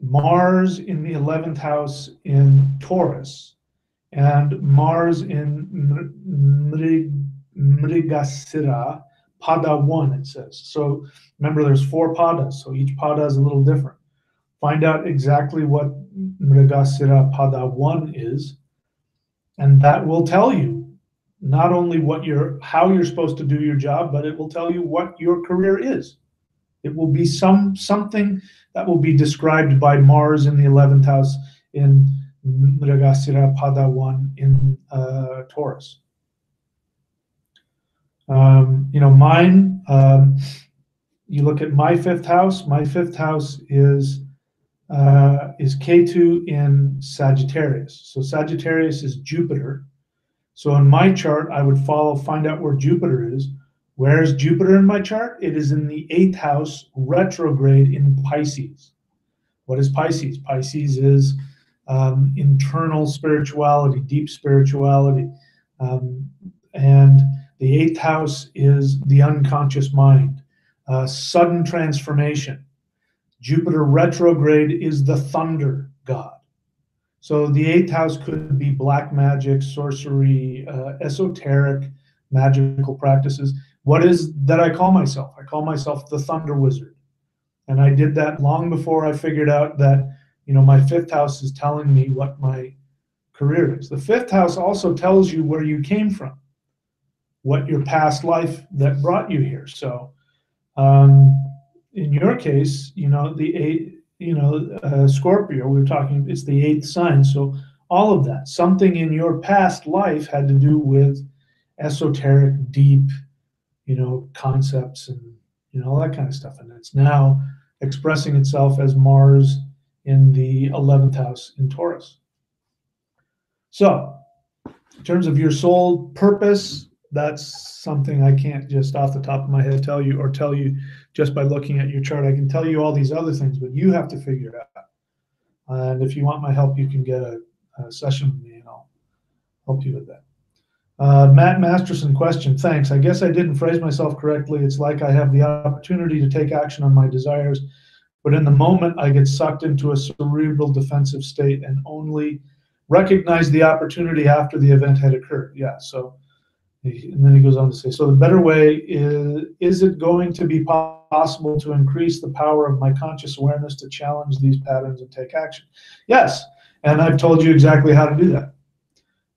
Mars in the 11th house in Taurus and Mars in Mrigasira, Pada 1, it says. So remember, there's 4 Padas, so each Pada is a little different. Find out exactly what Mrigasira Pada 1 is, and that will tell you not only how you're supposed to do your job, but it will tell you what your career is. It will be something that will be described by Mars in the 11th house in Mrigasira Pada 1 in Taurus. Mine, you look at my fifth house. My fifth house is Ketu in Sagittarius. So Sagittarius is Jupiter. So in my chart, I would find out where Jupiter is. Where is Jupiter in my chart? It is in the 8th house, retrograde in Pisces. What is Pisces? Pisces is internal spirituality, deep spirituality. And the 8th house is the unconscious mind, sudden transformation. Jupiter retrograde is the thunder god. So the 8th house could be black magic, sorcery, esoteric, magical practices. What is that I call myself? I call myself the Thunder Wizard. And I did that long before I figured out that, my fifth house is telling me what my career is. The fifth house also tells you where you came from, what your past life that brought you here. So in your case, the 8, Scorpio, we were talking, it's the 8th sign. So all of that, something in your past life had to do with esoteric, deep, concepts and, all that kind of stuff. And it's now expressing itself as Mars in the 11th house in Taurus. So in terms of your soul purpose, That's something I can't just off the top of my head tell you, or tell you just by looking at your chart. I can tell you all these other things, but you have to figure it out. And if you want my help, you can get a session with me, and I'll help you with that. Matt Masterson question, thanks. I guess I didn't phrase myself correctly. It's like I have the opportunity to take action on my desires, but in the moment I get sucked into a cerebral defensive state and only recognize the opportunity after the event had occurred. Yeah, so, and then he goes on to say, so the better way is it going to be possible to increase the power of my conscious awareness to challenge these patterns and take action? Yes, and I've told you exactly how to do that.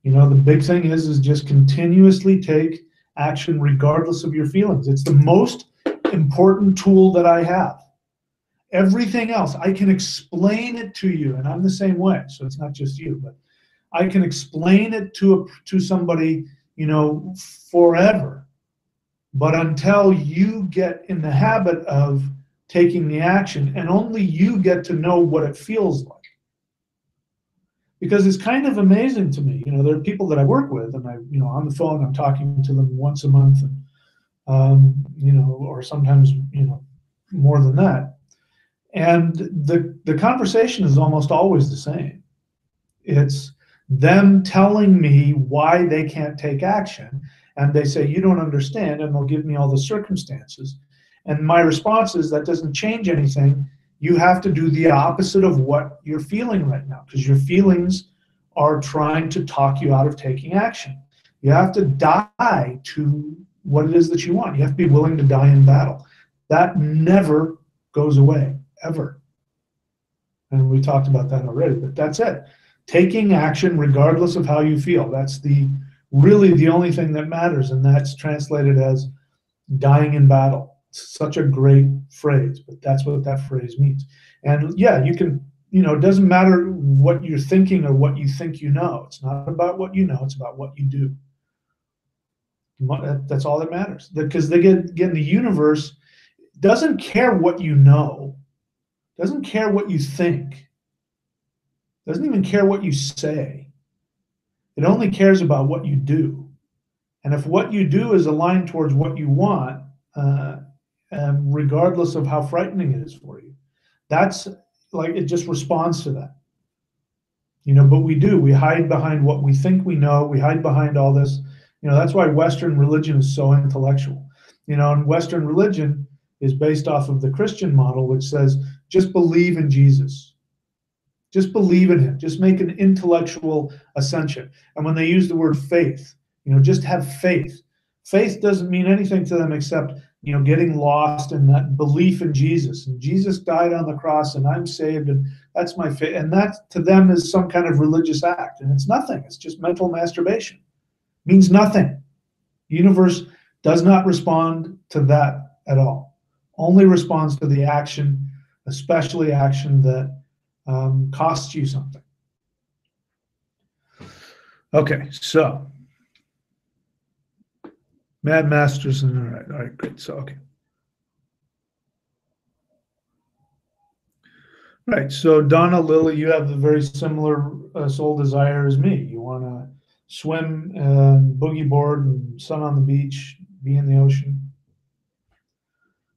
You know, the big thing is just continuously take action regardless of your feelings. It's the most important tool that I have. Everything else, I can explain it to you, and I'm the same way, so it's not just you, but I can explain it to somebody, you know, forever. But until you get in the habit of taking the action, and only you get to know what it feels like. Because it's kind of amazing to me, you know, there are people that I work with, and I, you know, on the phone, I'm talking to them once a month, and you know, or sometimes, you know, more than that. And the conversation is almost always the same. It's them telling me why they can't take action, and they say, you don't understand, and they'll give me all the circumstances. And my response is, that doesn't change anything. You have to do the opposite of what you're feeling right now, because your feelings are trying to talk you out of taking action. You have to die to what it is that you want. You have to be willing to die in battle. That never goes away, ever. And we talked about that already, but that's it. Taking action regardless of how you feel. That's really the only thing that matters, and that's translated as dying in battle. Such a great phrase, but that's what that phrase means. And yeah, you can, you know, it doesn't matter what you're thinking or what you think you know. It's not about what you know, it's about what you do. That's all that matters. Because again, the universe doesn't care what you know, doesn't care what you think, doesn't even care what you say. It only cares about what you do. And if what you do is aligned towards what you want, regardless of how frightening it is for you, that's like, it just responds to that. You know, but we hide behind what we think we know. We hide behind all this. You know, that's why Western religion is so intellectual. You know, and Western religion is based off of the Christian model, which says, just believe in Jesus. Just believe in him. Just make an intellectual ascension. And when they use the word faith, you know, just have faith. Faith doesn't mean anything to them except, you know, getting lost in that belief in Jesus. And Jesus died on the cross, and I'm saved, and that's my faith. And that to them is some kind of religious act. And it's nothing. It's just mental masturbation. It means nothing. The universe does not respond to that at all. Only responds to the action, especially action that costs you something. Okay, so Mad Masterson, all right, great. So, okay. Right, so Donna Lilly, you have a very similar soul desire as me. You want to swim and boogie board and sun on the beach, be in the ocean.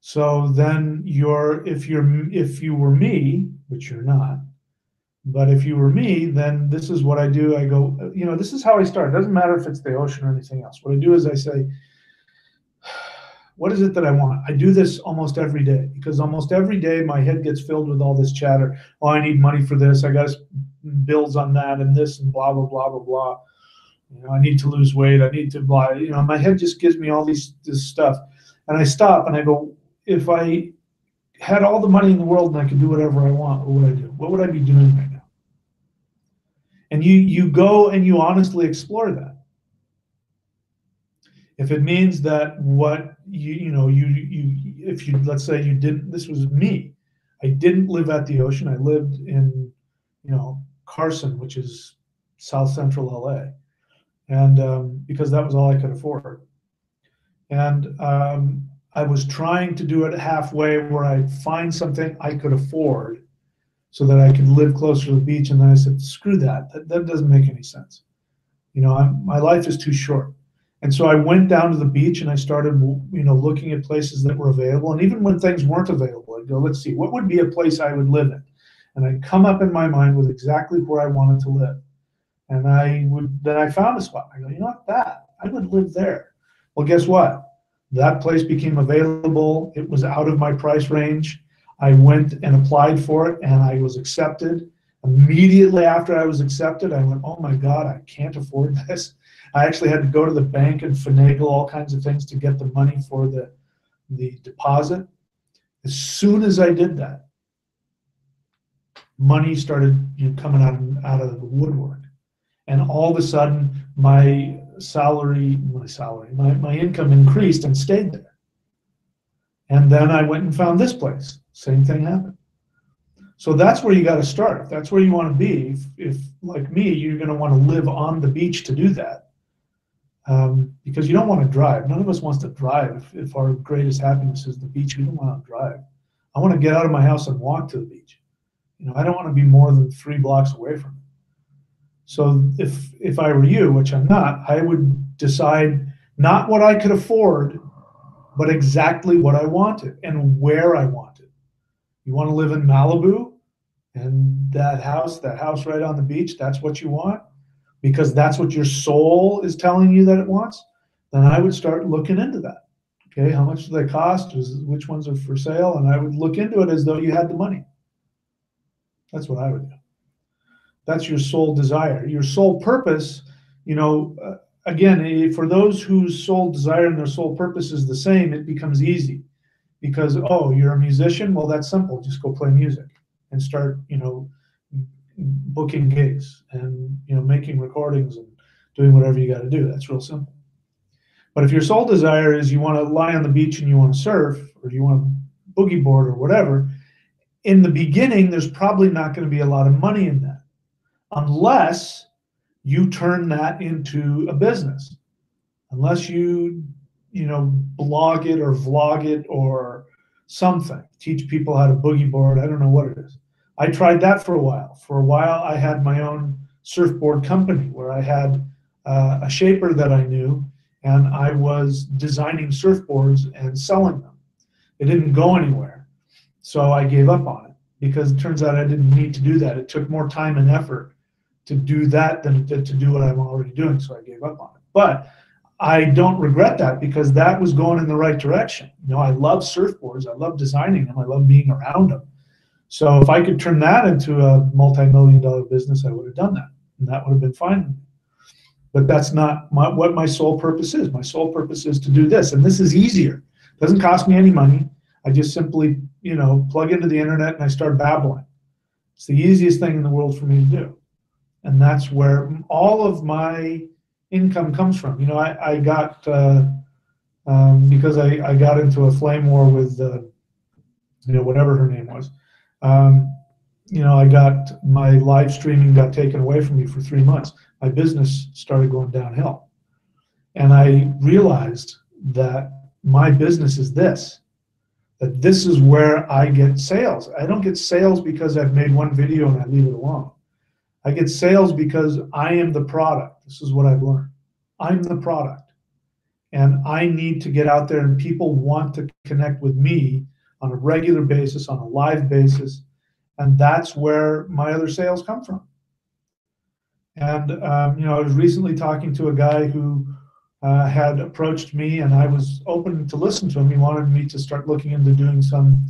So then if you were me, which you're not, but if you were me, then this is what I do. I go, you know, this is how I start. It doesn't matter if it's the ocean or anything else. What I do is I say, what is it that I want? I do this almost every day, because almost every day my head gets filled with all this chatter. Oh, I need money for this. I got bills on that and this and blah, blah, blah, blah, blah. You know, I need to lose weight. I need to blah. You know, my head just gives me all this stuff. And I stop and I go, if I had all the money in the world and I could do whatever I want, what would I do? What would I be doing right now? And you go and you honestly explore that. If it means that what if you, let's say you didn't, this was me, I didn't live at the ocean. I lived in, you know, Carson, which is South Central LA. And because that was all I could afford. And I was trying to do it halfway, where I'd find something I could afford so that I could live closer to the beach. And then I said, screw that. That doesn't make any sense. You know, my life is too short. And so I went down to the beach and I started, looking at places that were available. And even when things weren't available, I'd go, let's see, what would be a place I would live in? And I'd come up in my mind with exactly where I wanted to live. And then I found a spot. I go, you know what, I would live there. Well, guess what? That place became available. It was out of my price range. I went and applied for it and I was accepted. Immediately after I was accepted, I went, oh my God, I can't afford this. I actually had to go to the bank and finagle all kinds of things to get the money for the deposit. As soon as I did that, money started coming out of the woodwork. And all of a sudden, my income increased and stayed there. And then I went and found this place. Same thing happened. So that's where you got to start. If that's where you want to be, if like me, you're going to want to live on the beach to do that. Because you don't want to drive. None of us wants to drive. If our greatest happiness is the beach, we don't want to drive. I want to get out of my house and walk to the beach. I don't want to be more than 3 blocks away from it. So if I were you, which I'm not, I would decide not what I could afford, but exactly what I wanted and where I wanted. You want to live in Malibu and that house right on the beach, that's what you want because that's what your soul is telling you that it wants, then I would start looking into that. Okay, how much do they cost? Which ones are for sale? And I would look into it as though you had the money. That's what I would do. That's your soul desire. Your soul purpose, again, for those whose soul desire and their soul purpose is the same, it becomes easy because, oh, you're a musician? Well, that's simple. Just go play music and start, booking gigs and, making recordings and doing whatever you got to do. That's real simple. But if your soul desire is you want to lie on the beach and you want to surf or you want to boogie board or whatever, in the beginning, there's probably not going to be a lot of money in that, unless you turn that into a business, unless you blog it or vlog it or something, teach people how to boogie board. I don't know what it is. I tried that for a while. For a while, I had my own surfboard company where I had a shaper that I knew, and I was designing surfboards and selling them. It didn't go anywhere, so I gave up on it because it turns out I didn't need to do that. It took more time and effort to do that than it did to do what I'm already doing, so I gave up on it. But I don't regret that because that was going in the right direction. I love surfboards. I love designing them. I love being around them. So if I could turn that into a multi-million-dollar business, I would have done that, and that would have been fine with me. But that's not what my sole purpose is. My sole purpose is to do this, and this is easier. It doesn't cost me any money. I just simply, plug into the internet and I start babbling. It's the easiest thing in the world for me to do. And that's where all of my income comes from. I got, because I got into a flame war with, whatever her name was. I got my live streaming got taken away from me for 3 months. My business started going downhill. And I realized that my business is this, that this is where I get sales. I don't get sales because I've made one video and I leave it alone. I get sales because I am the product. This is what I've learned. I'm the product. And I need to get out there and people want to connect with me on a regular basis, on a live basis. And that's where my other sales come from. And, I was recently talking to a guy who had approached me and I was open to listen to him. He wanted me to start looking into doing some,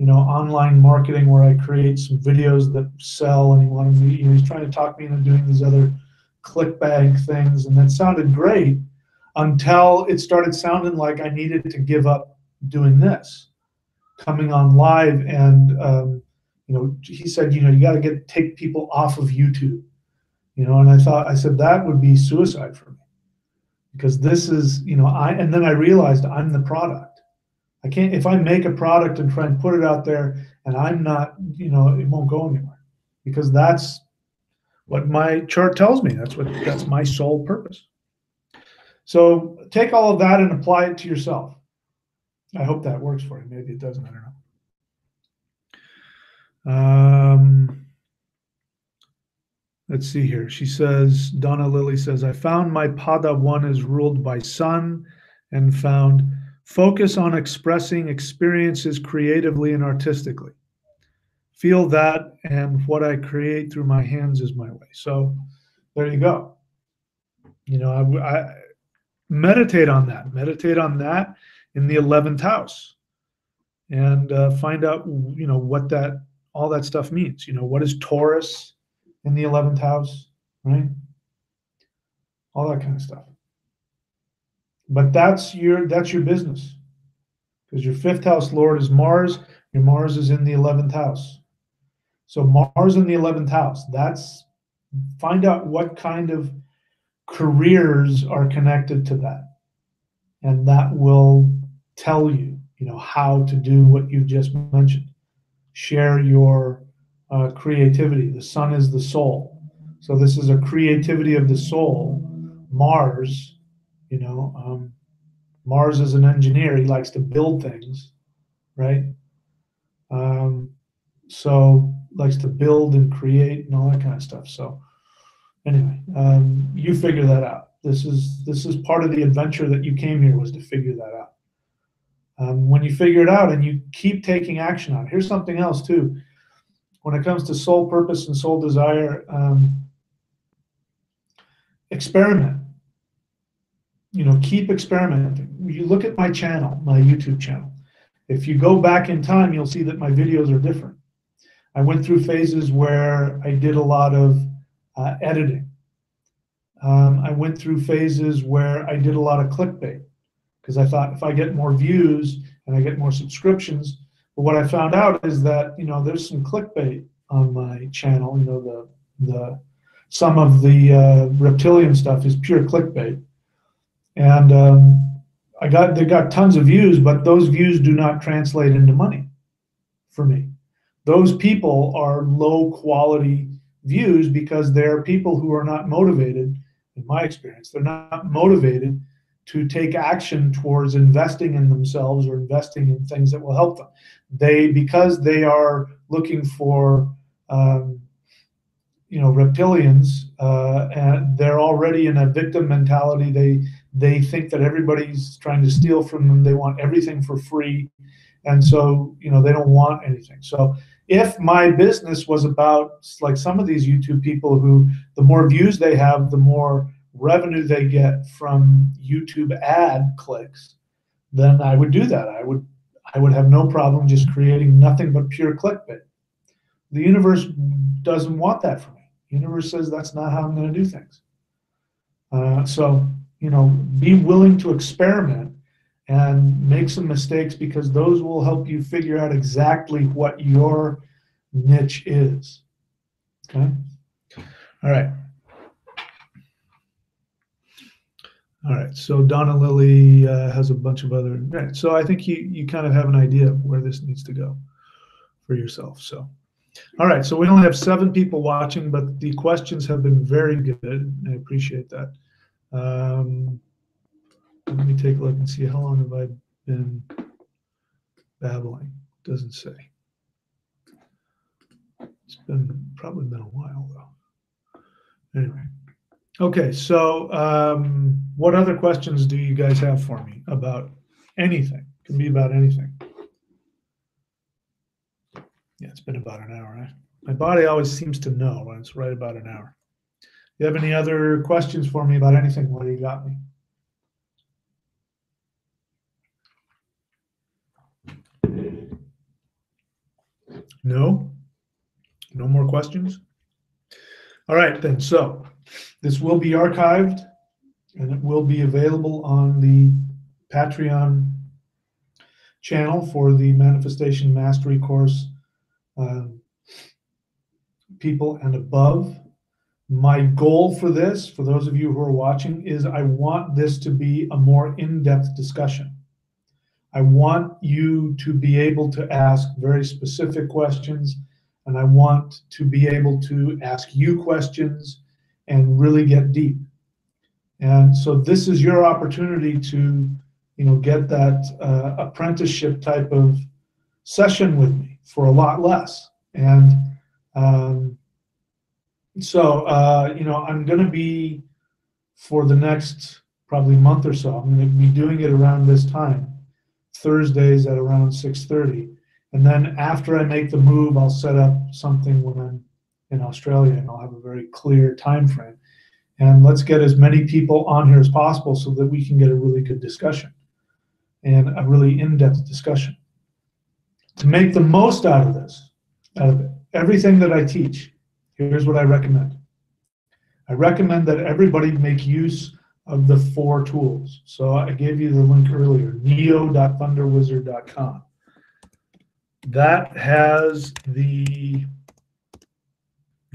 online marketing where I create some videos that sell, and he wanted me, he's trying to talk me into doing these other ClickBank things, and that sounded great until it started sounding like I needed to give up doing this, coming on live, and he said, you got to take people off of YouTube, and I said that would be suicide for me, because this is, and then I realized I'm the product. I can't, if I make a product and try and put it out there and I'm not, it won't go anywhere, because that's what my chart tells me. That's my sole purpose. So take all of that and apply it to yourself. I hope that works for you. Maybe it doesn't, I don't know. let's see here. She says, Donna Lily says, I found my Pada 1 is ruled by sun and found focus on expressing experiences creatively and artistically. Feel that, and what I create through my hands is my way. So there you go. You know, I meditate on that. Meditate on that in the 11th house, and find out, you know, what that all that stuff means. You know, what is Taurus in the 11th house, right? All that kind of stuff. But that's your business, because your 5th house lord is Mars. Your Mars is in the 11th house. So Mars in the 11th house. That's find out what kind of careers are connected to that, and that will tell you, you know, how to do what you've just mentioned. Share your creativity. The sun is the soul, so this is a creativity of the soul. Mars, you know, Mars is an engineer. He likes to build things, right? So likes to build and create and all that kind of stuff. So anyway, you figure that out. This is part of the adventure that you came here, was to figure that out. When you figure it out and you keep taking action on it. Here's something else too. When it comes to soul purpose and soul desire, experiment. You know, keep experimenting. You look at my channel, my YouTube channel. If you go back in time, you'll see that my videos are different. I went through phases where I did a lot of editing. I went through phases where I did a lot of clickbait, because I thought if I get more views and I get more subscriptions. But what I found out is that, you know, there's some clickbait on my channel. You know, the some of the reptilian stuff is pure clickbait, and they got tons of views, but those views do not translate into money for me. Those people are low quality views because they're people who are not motivated. In my experience, they're not motivated to take action towards investing in themselves or investing in things that will help them. Because they are looking for, you know, reptilians, and they're already in a victim mentality. They think that everybody's trying to steal from them. They want everything for free, and so, you know, they don't want anything. So if my business was about, like some of these YouTube people who, the more views they have, the more revenue they get from YouTube ad clicks, then I would do that. I would have no problem just creating nothing but pure clickbait. The universe doesn't want that for me. The universe says that's not how I'm going to do things. So, you know, be willing to experiment and make some mistakes, because those will help you figure out exactly what your niche is. Okay? All right. All right. So Donna Lily has a bunch of other. Right. So I think you kind of have an idea of where this needs to go for yourself. So, all right. So we only have 7 people watching, but the questions have been very good. I appreciate that. Let me take a look and see, how long have I been babbling? Doesn't say. It's probably been a while though. Anyway. Okay, so what other questions do you guys have for me about anything? It can be about anything. Yeah, it's been about an hour, right? My body always seems to know when it's right about an hour. You have any other questions for me about anything? What do you got me? No? No more questions? All right, then. So this will be archived, and it will be available on the Patreon channel for the Manifestation Mastery course, people and above. My goal for this, for those of you who are watching, is I want this to be a more in-depth discussion. I want you to be able to ask very specific questions, and I want to be able to ask you questions and really get deep. And so this is your opportunity to, you know, get that apprenticeship type of session with me for a lot less. And So, I'm going to be, for the next probably month or so, I'm going to be doing it around this time, Thursdays at around 6:30. And then after I make the move, I'll set up something when I'm in Australia, and I'll have a very clear time frame. And let's get as many people on here as possible so that we can get a really good discussion and a really in-depth discussion. To make the most out of this, out of everything that I teach, here's what I recommend. I recommend that everybody make use of the 4 tools. So I gave you the link earlier, neo.thunderwizard.com. That has the,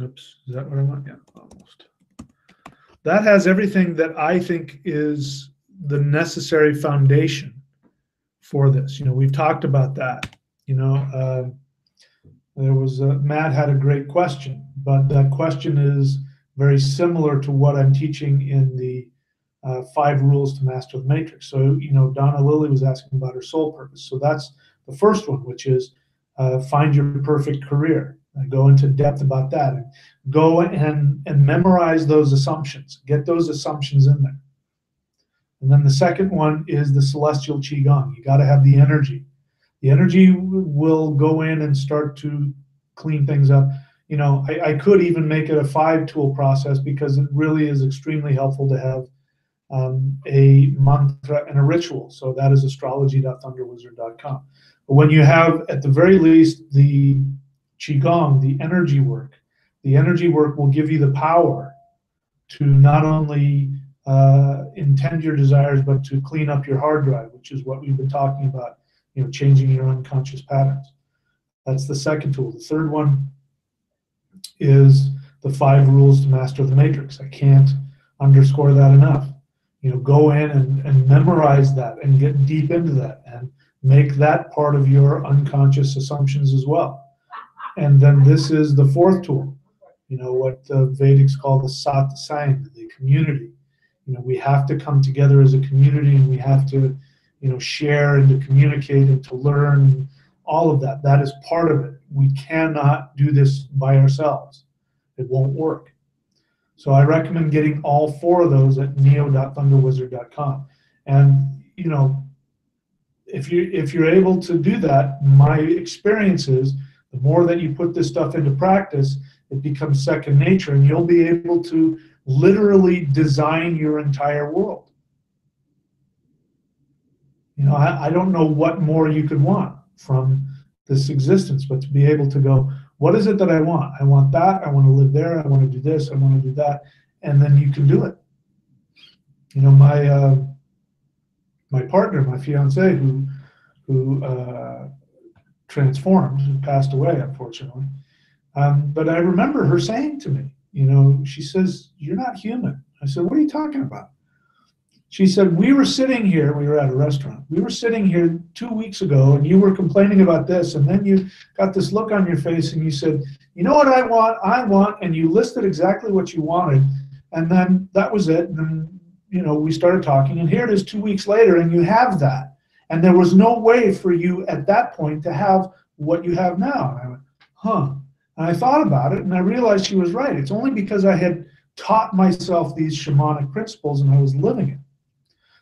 oops, is that what I want? Yeah, almost. That has everything that I think is the necessary foundation for this. We've talked about that. There was Matt had a great question, but that question is very similar to what I'm teaching in the 5 rules to master the matrix. So, Donna Lilly was asking about her soul purpose. So that's the first one, which is find your perfect career. I go into depth about that. And go and memorize those assumptions. Get those assumptions in there. And then the second one is the celestial qigong. You got to have the energy. The energy will go in and start to clean things up. I could even make it a 5-tool process, because it really is extremely helpful to have a mantra and a ritual. So that is astrology.thunderwizard.com. But when you have, at the very least, the qigong, the energy work will give you the power to not only intend your desires, but to clean up your hard drive, which is what we've been talking about, changing your unconscious patterns. That's the second tool. The third one is the 5 rules to master the matrix. I can't underscore that enough. Go in and memorize that and get deep into that and make that part of your unconscious assumptions as well. And then this is the 4th tool, what the Vedics call the satsang, the community. We have to come together as a community, and we have to, share and to communicate and to learn, all of that. That is part of it. We cannot do this by ourselves. It won't work. So I recommend getting all 4 of those at neo.thunderwizard.com. And, if you're able to do that, my experience is the more that you put this stuff into practice, it becomes second nature, and you'll be able to literally design your entire world. I don't know what more you could want from this existence, but to be able to go, what is it that I want? I want that. I want to live there. I want to do this. I want to do that. And then you can do it. My partner, my fiance, who transformed, who passed away, unfortunately. But I remember her saying to me, she says, "You're not human." I said, "What are you talking about?" She said, we were sitting here, we were at a restaurant, we were sitting here 2 weeks ago, and you were complaining about this, and then you got this look on your face, and you said, "You know what I want," and you listed exactly what you wanted, and then that was it, and then, we started talking, and here it is 2 weeks later, and you have that, and there was no way for you at that point to have what you have now. And I went, huh, and I thought about it, and I realized she was right. It's only because I had taught myself these shamanic principles, and I was living it.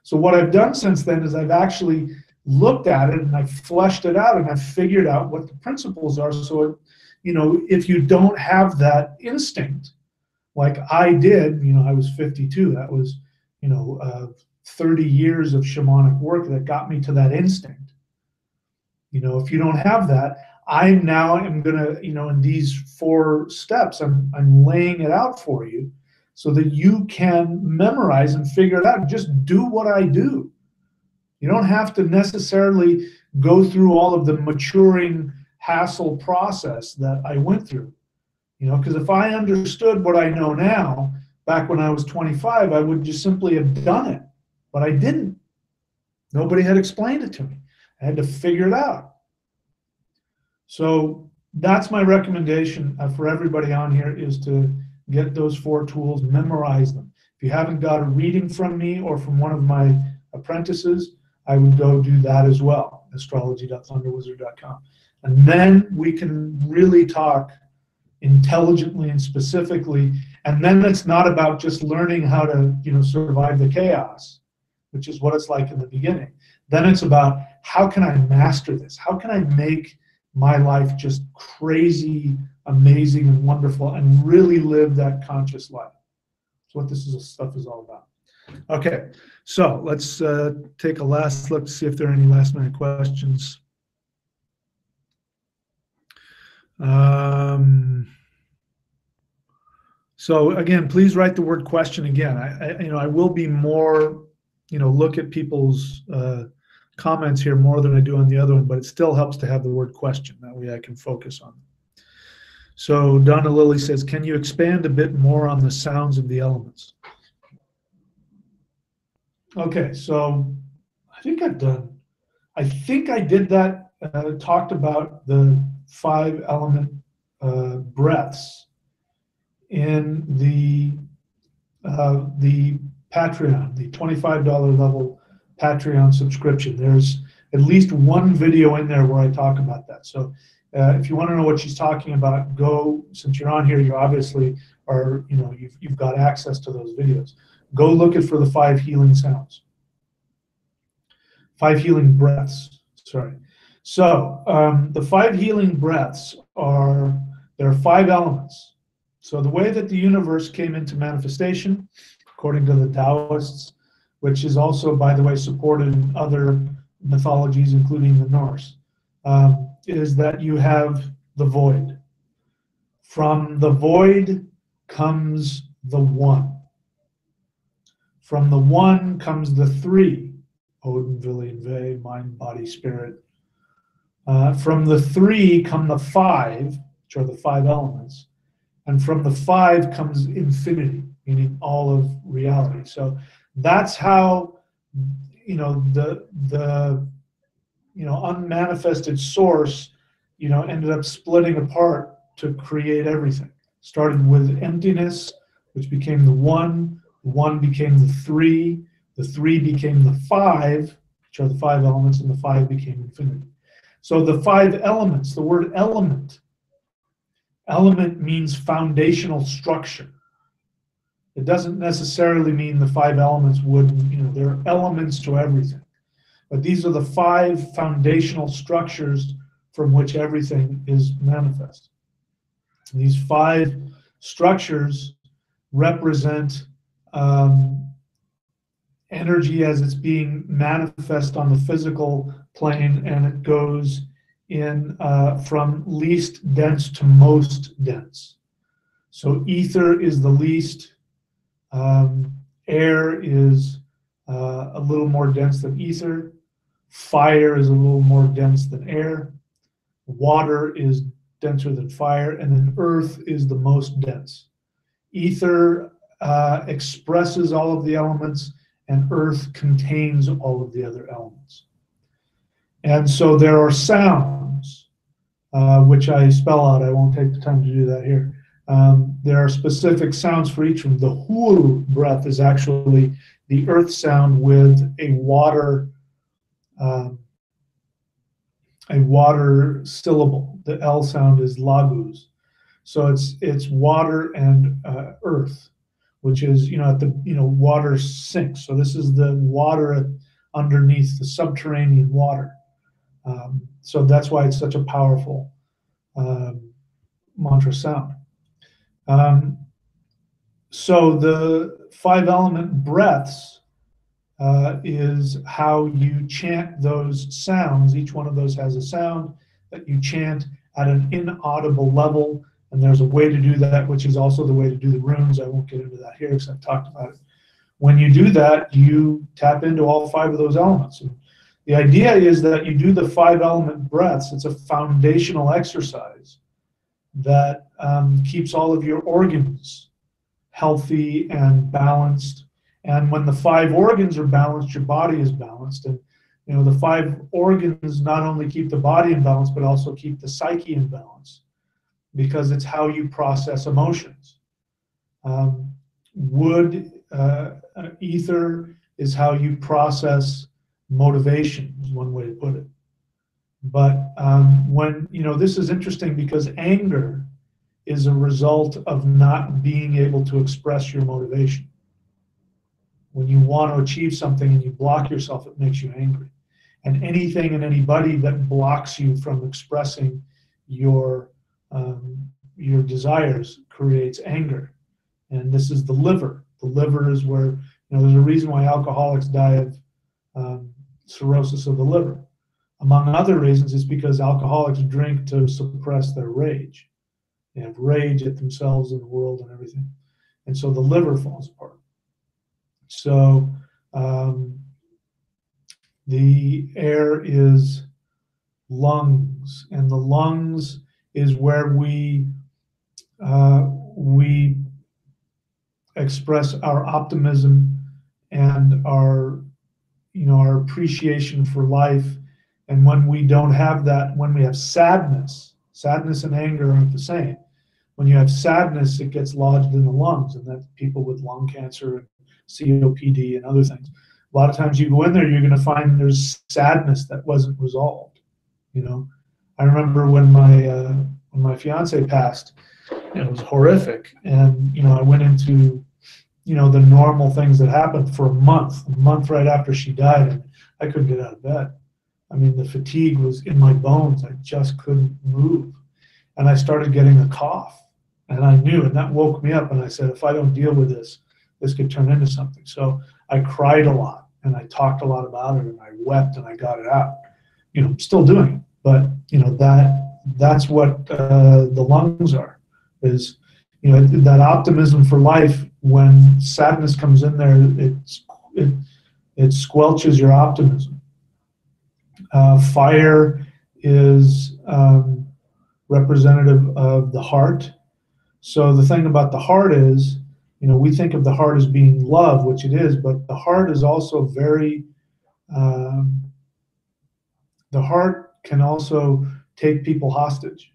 So what I've done since then is I've actually looked at it, and I've fleshed it out, and I've figured out what the principles are. So, if you don't have that instinct, like I did, I was 52, that was, 30 years of shamanic work that got me to that instinct. If you don't have that, I now am going to, in these 4 steps, I'm laying it out for you, so that you can memorize and figure it out. Just do what I do. You don't have to necessarily go through all of the maturing hassle process that I went through. Because if I understood what I know now, back when I was 25, I would just simply have done it. But I didn't. Nobody had explained it to me. I had to figure it out. So that's my recommendation for everybody on here, is to get those 4 tools, memorize them. If you haven't got a reading from me or from one of my apprentices, I would go do that as well, astrology.thunderwizard.com. And then we can really talk intelligently and specifically. And then it's not about just learning how to, survive the chaos, which is what it's like in the beginning. Then it's about, how can I master this? How can I make my life just crazy, amazing, and wonderful, and really live that conscious life? That's what this stuff is all about. Okay, so let's take a last look to see if there are any last minute questions. So again, please write the word question again. I will be more, look at people's comments here more than I do on the other one, but it still helps to have the word question. That way I can focus on it. So Donna Lilly says, can you expand a bit more on the sounds of the elements? Okay, so I think I did that, talked about the 5 element breaths in the Patreon, the $25 level Patreon subscription. There's at least one video in there where I talk about that. So if you want to know what she's talking about, go, since you're on here, you obviously are, you've got access to those videos. Go look for the 5 healing sounds. 5 healing breaths, sorry. So the 5 healing breaths there are 5 elements. So the way that the universe came into manifestation, according to the Taoists, which is also, by the way, supported in other mythologies, including the Norse, is that you have the void. From the void comes the one. From the one comes the 3, Odin, Vili, and Ve, mind, body, spirit. From the 3 come the 5, which are the 5 elements. And from the 5 comes infinity, meaning all of reality. So that's how, the unmanifested source, ended up splitting apart to create everything. Started with emptiness, which became the 1. The 1 became the 3. The 3 became the 5, which are the 5 elements, and the 5 became infinity. So the 5 elements, the word element means foundational structure. It doesn't necessarily mean the 5 elements there are elements to everything. But these are the 5 foundational structures from which everything is manifest. And these 5 structures represent energy as it's being manifest on the physical plane, and it goes in from least dense to most dense. So ether is the least, air is a little more dense than ether, fire is a little more dense than air, water is denser than fire, and then earth is the most dense. Ether expresses all of the elements, and earth contains all of the other elements. And so there are sounds, which I spell out. I won't take the time to do that here. There are specific sounds for each one. The hul breath is actually the earth sound with a water syllable. The L sound is lagus. So it's water and earth, which is, at the, water sinks. So this is the water underneath, the subterranean water. So that's why it's such a powerful mantra sound. So the 5 element breaths is how you chant those sounds. Each one of those has a sound that you chant at an inaudible level, and there's a way to do that, which is also the way to do the runes. I won't get into that here because I've talked about it. When you do that, you tap into all 5 of those elements. And the idea is that you do the 5 element breaths. It's a foundational exercise that keeps all of your organs healthy and balanced. And when the 5 organs are balanced, your body is balanced. And the 5 organs not only keep the body in balance, but also keep the psyche in balance, because it's how you process emotions. Ether is how you process motivation, is one way to put it. But when, this is interesting because anger is a result of not being able to express your motivation. When you want to achieve something and you block yourself, it makes you angry. And anything and anybody that blocks you from expressing your desires creates anger. And this is the liver. The liver is where, there's a reason why alcoholics die of cirrhosis of the liver. Among other reasons, it's because alcoholics drink to suppress their rage. They have rage at themselves and the world and everything. And so the liver falls apart. So the air is lungs, and the lungs is where we express our optimism and our appreciation for life. And when we don't have that, when we have sadness and anger aren't the same. When you have sadness, it gets lodged in the lungs, and that's people with lung cancer and COPD and other things. A lot of times you go in there, you're going to find there's sadness that wasn't resolved. I remember when my fiance passed, it was horrific, and I went into the normal things that happened for a month right after she died, and I couldn't get out of bed. I mean, the fatigue was in my bones. I just couldn't move, and I started getting a cough, and I knew, and that woke me up, and I said, if I don't deal with this could turn into something. So I cried a lot, and I talked a lot about it, and I wept, and I got it out. I'm still doing it, but that's what the lungs are, is that optimism for life. When sadness comes in there, it squelches your optimism. Fire is representative of the heart. So the thing about the heart is, we think of the heart as being love, which it is, but the heart is also very, the heart can also take people hostage.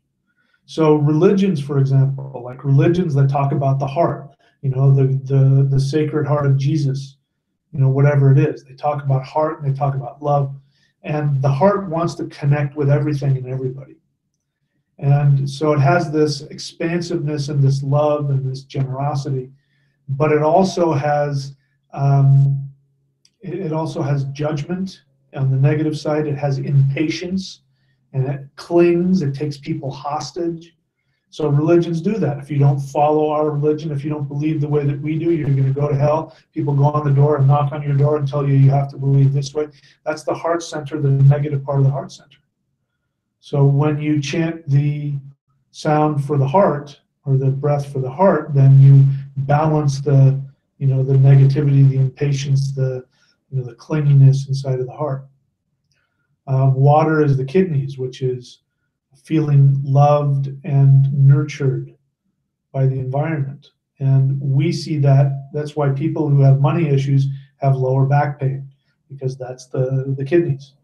So religions, for example, like religions that talk about the heart, the Sacred Heart of Jesus, whatever it is, they talk about heart and they talk about love. And the heart wants to connect with everything and everybody. And so it has this expansiveness and this love and this generosity, but it also has judgment on the negative side. It has impatience, and it clings. It takes people hostage. So religions do that. If you don't follow our religion, if you don't believe the way that we do, you're going to go to hell. People go on the door and knock on your door and tell you have to believe this way. That's the heart center, the negative part of the heart center. So when you chant the sound for the heart, or the breath for the heart, then you balance the negativity, the impatience, the clinginess inside of the heart. Water is the kidneys, which is feeling loved and nurtured by the environment. And we see that's why people who have money issues have lower back pain, because that's the kidneys.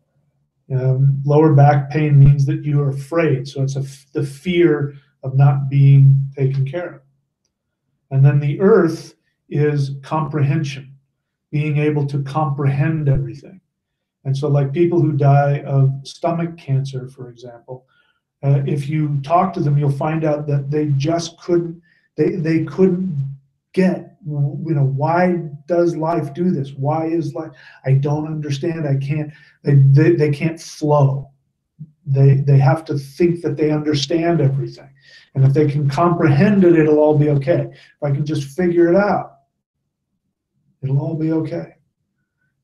Lower back pain means that you are afraid. So it's the fear of not being taken care of. And then the earth is comprehension, being able to comprehend everything. And so like people who die of stomach cancer, for example, if you talk to them, you'll find out that they just couldn't get, why does life do this? Why is life? I don't understand. I can't, they can't flow. They have to think that they understand everything. And if they can comprehend it, it'll all be okay. If I can just figure it out, it'll all be okay.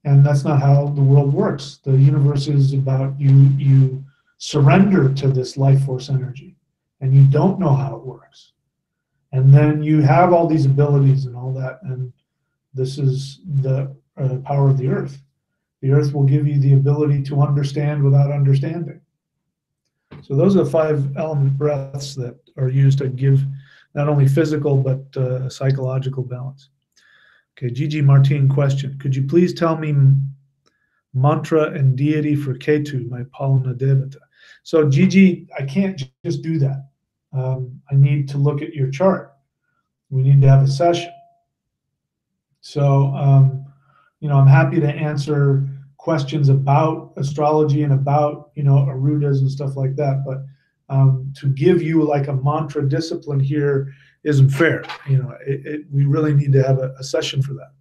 And that's not how the world works. The universe is about you surrender to this life force energy, and you don't know how it works. And then you have all these abilities and all that, and this is the power of the earth. The earth will give you the ability to understand without understanding. So those are the 5 element breaths that are used to give not only physical but psychological balance. Okay, Gigi Martin question. Could you please tell me mantra and deity for Ketu, my Palana Devata? So Gigi, I can't just do that. I need to look at your chart. We need to have a session. So, I'm happy to answer questions about astrology and about, Arudas and stuff like that. But To give you like a mantra discipline here isn't fair. We really need to have a session for that,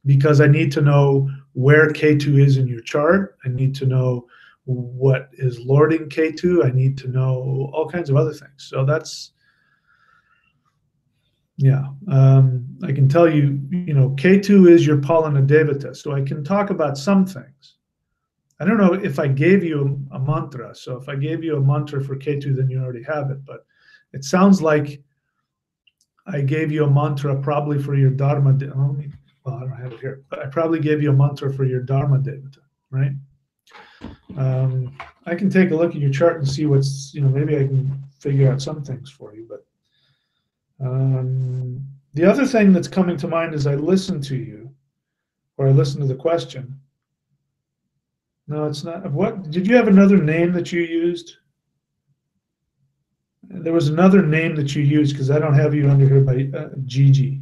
because I need to know where K2 is in your chart. I need to know what is lording K2. I need to know all kinds of other things. So that's, yeah. I can tell you, K2 is your Palana Devata. So I can talk about some things. I don't know if I gave you a mantra. So if I gave you a mantra for K2, then you already have it. But it sounds like I gave you a mantra probably for your Dharma. Well, I don't have it here, but I probably gave you a mantra for your Dharma Devata, right? I can take a look at your chart and see what's, maybe I can figure out some things for you. But the other thing that's coming to mind as I listen to you, or I listen to the question. No, it's not. What did you have another name that you used? There was another name that you used, because I don't have you under here by Gigi.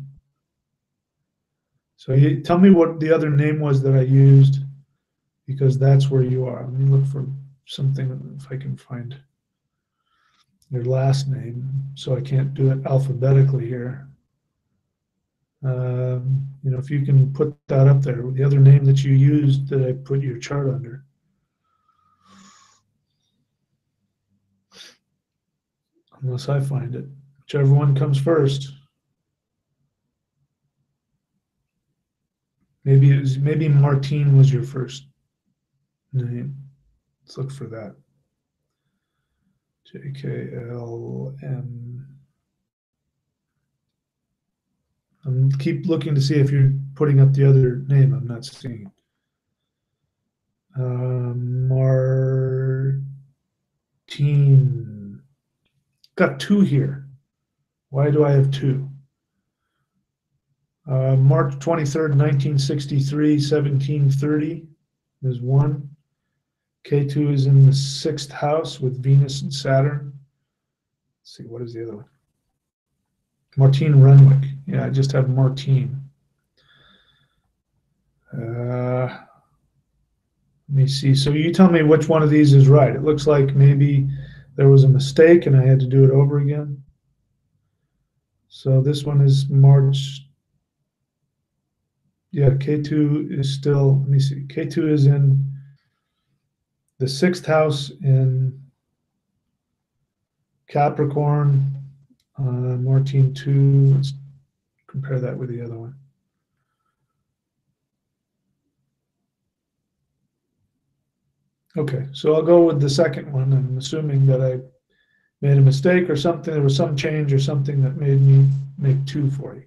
So tell me what the other name was that I used, because that's where you are. Let me look for something if I can find your last name, so I can't do it alphabetically here. If you can put that up there, the other name that you used that I put your chart under. Unless I find it, whichever one comes first. Maybe Martine was your first name. Let's look for that. JKLM. Keep looking to see if you're putting up the other name. I'm not seeing it. Martine. Got two here. Why do I have two? March 23rd, 1963, 1730 is one. K2 is in the 6th house with Venus and Saturn. Let's see, what is the other one? Martine Renwick. Yeah, I just have Martine. Let me see. So you tell me which one of these is right. It looks like maybe there was a mistake and I had to do it over again. So this one is March. Yeah, K2 is still, let me see. K2 is in the 6th house in Capricorn. Martine 2. Let's compare that with the other one. Okay, so I'll go with the second one. I'm assuming that I made a mistake or something. There was some change or something that made me make 2 for you.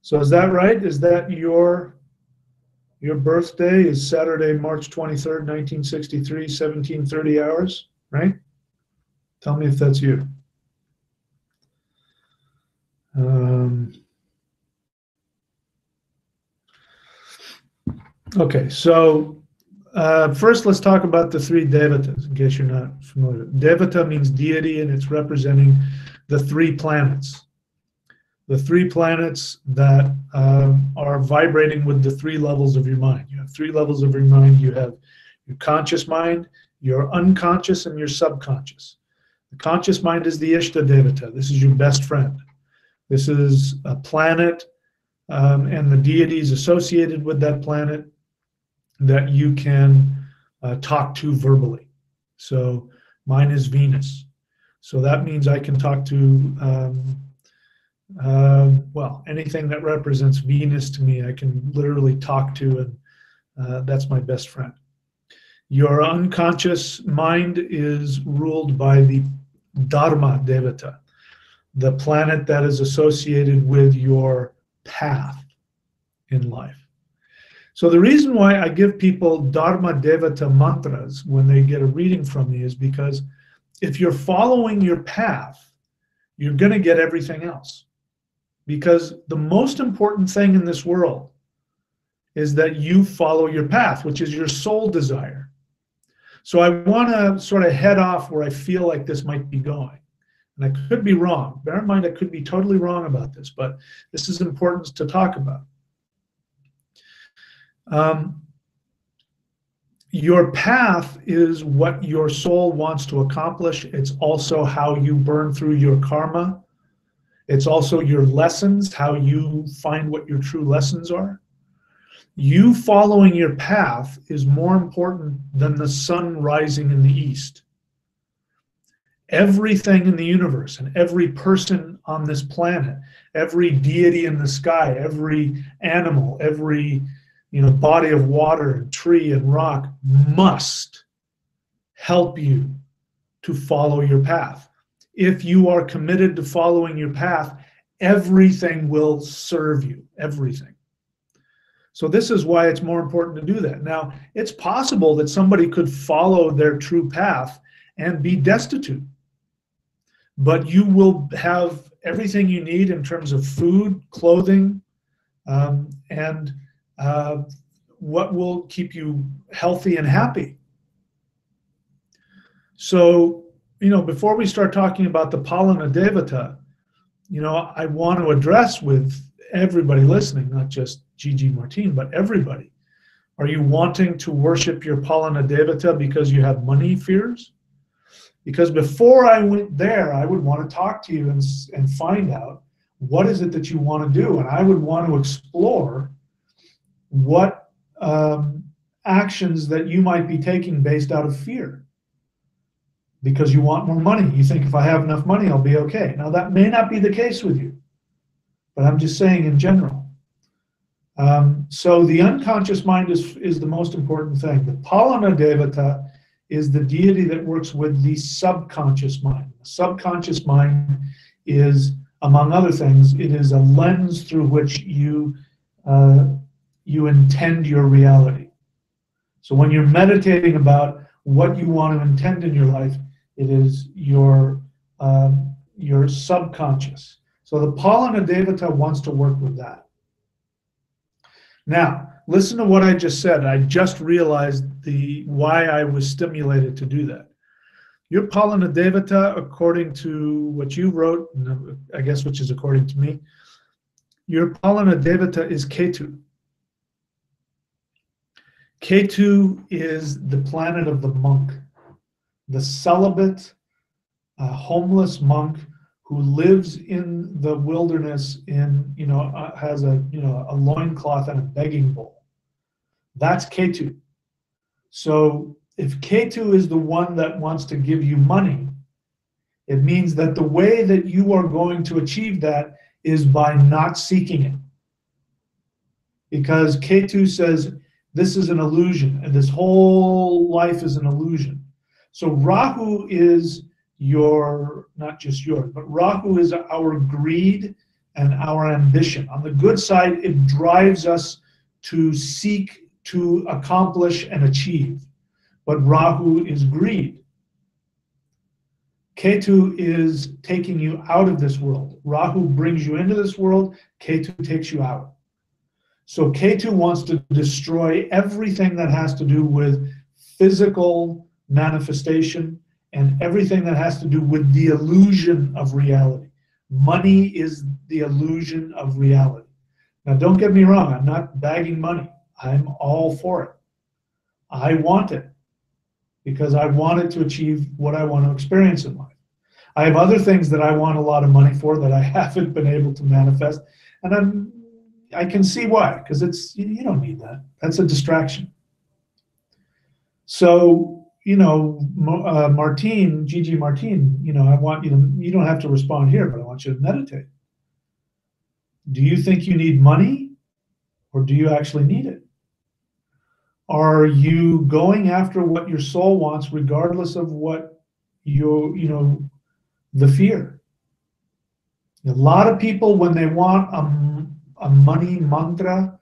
So is that right? Is that your birthday is Saturday, March 23rd, 1963, 1730 hours, right? Tell me if that's you. Okay, so first let's talk about the 3 devatas, in case you're not familiar. Devata means deity, and it's representing the 3 planets. The 3 planets that are vibrating with the 3 levels of your mind. You have 3 levels of your mind. You have your conscious mind, your unconscious, and your subconscious. The conscious mind is the Ishta Devata. This is your best friend. This is a planet and the deities associated with that planet that you can talk to verbally. So mine is Venus. So that means I can talk to, well, anything that represents Venus to me, I can literally talk to, and that's my best friend. Your unconscious mind is ruled by the Dharma Devata, the planet that is associated with your path in life. So the reason why I give people Dharma Devata mantras when they get a reading from me is because if you're following your path, you're going to get everything else. Because the most important thing in this world is that you follow your path, which is your soul desire. So I want to sort of head off where I feel like this might be going. And I could be wrong. Bear in mind, I could be totally wrong about this, but this is important to talk about. Your path is what your soul wants to accomplish. It's also how you burn through your karma. It's also your lessons, how you find what your true lessons are. You following your path is more important than the sun rising in the east. Everything in the universe and every person on this planet, every deity in the sky, every animal, every body of water and tree and rock must help you to follow your path. If you are committed to following your path, everything will serve you, everything. So this is why it's more important to do that. Now, it's possible that somebody could follow their true path and be destitute, but you will have everything you need in terms of food, clothing, and what will keep you healthy and happy. So, before we start talking about the Palana Devata, I want to address with everybody listening, not just Gigi Martin, but everybody. Are you wanting to worship your Palana Devata because you have money fears? Because before I went there, I would want to talk to you and find out what is it that you want to do. And I would want to explore what actions that you might be taking based out of fear. Because you want more money. You think if I have enough money, I'll be okay. Now, that may not be the case with you, but I'm just saying in general. So the unconscious mind is the most important thing. The Palana Devata is the deity that works with the subconscious mind. The subconscious mind is, among other things, it is a lens through which you intend your reality. So when you're meditating about what you want to intend in your life, it is your subconscious. So the Palana Devata wants to work with that. Now, listen to what I just said. I just realized why I was stimulated to do that. Your Palana Devata, according to what you wrote, I guess which is according to me, your Palana Devata is Ketu. Ketu is the planet of the monk, the celibate, homeless monk who lives in the wilderness has a loincloth and a begging bowl. That's Ketu. So if Ketu is the one that wants to give you money, it means that the way that you are going to achieve that is by not seeking it. Because Ketu says this is an illusion, and this whole life is an illusion. So Rahu is not just yours, but Rahu is our greed and our ambition. On the good side, it drives us to seek, to accomplish and achieve. But Rahu is greed. Ketu is taking you out of this world. Rahu brings you into this world. Ketu takes you out. So Ketu wants to destroy everything that has to do with physical manifestation and everything that has to do with the illusion of reality. Money is the illusion of reality. Now, don't get me wrong. I'm not bagging money. I'm all for it. I want it because I want it to achieve what I want to experience in life. I have other things that I want a lot of money for that I haven't been able to manifest, and I can see why, because you don't need that. That's a distraction. So, Martine, Gigi Martine, I want you don't have to respond here, but I want you to meditate. Do you think you need money, or do you actually need it? Are you going after what your soul wants, regardless of what the fear? A lot of people, when they want a money mantra,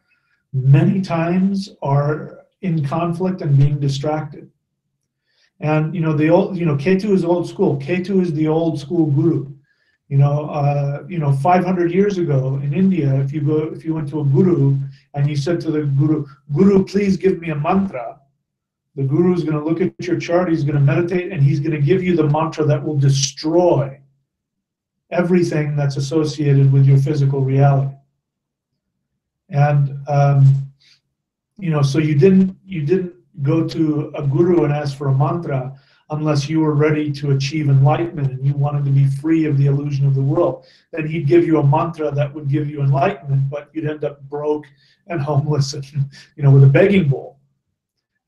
many times are in conflict and being distracted. And Ketu is old school. Ketu is the old school guru. 500 years ago in India, if you went to a guru and you said to the guru, please give me a mantra, the guru is going to look at your chart, he's going to meditate, and he's going to give you the mantra that will destroy everything that's associated with your physical reality. And so you didn't go to a guru and ask for a mantra unless you were ready to achieve enlightenment and you wanted to be free of the illusion of the world. Then he'd give you a mantra that would give you enlightenment, but you'd end up broke and homeless and, with a begging bowl.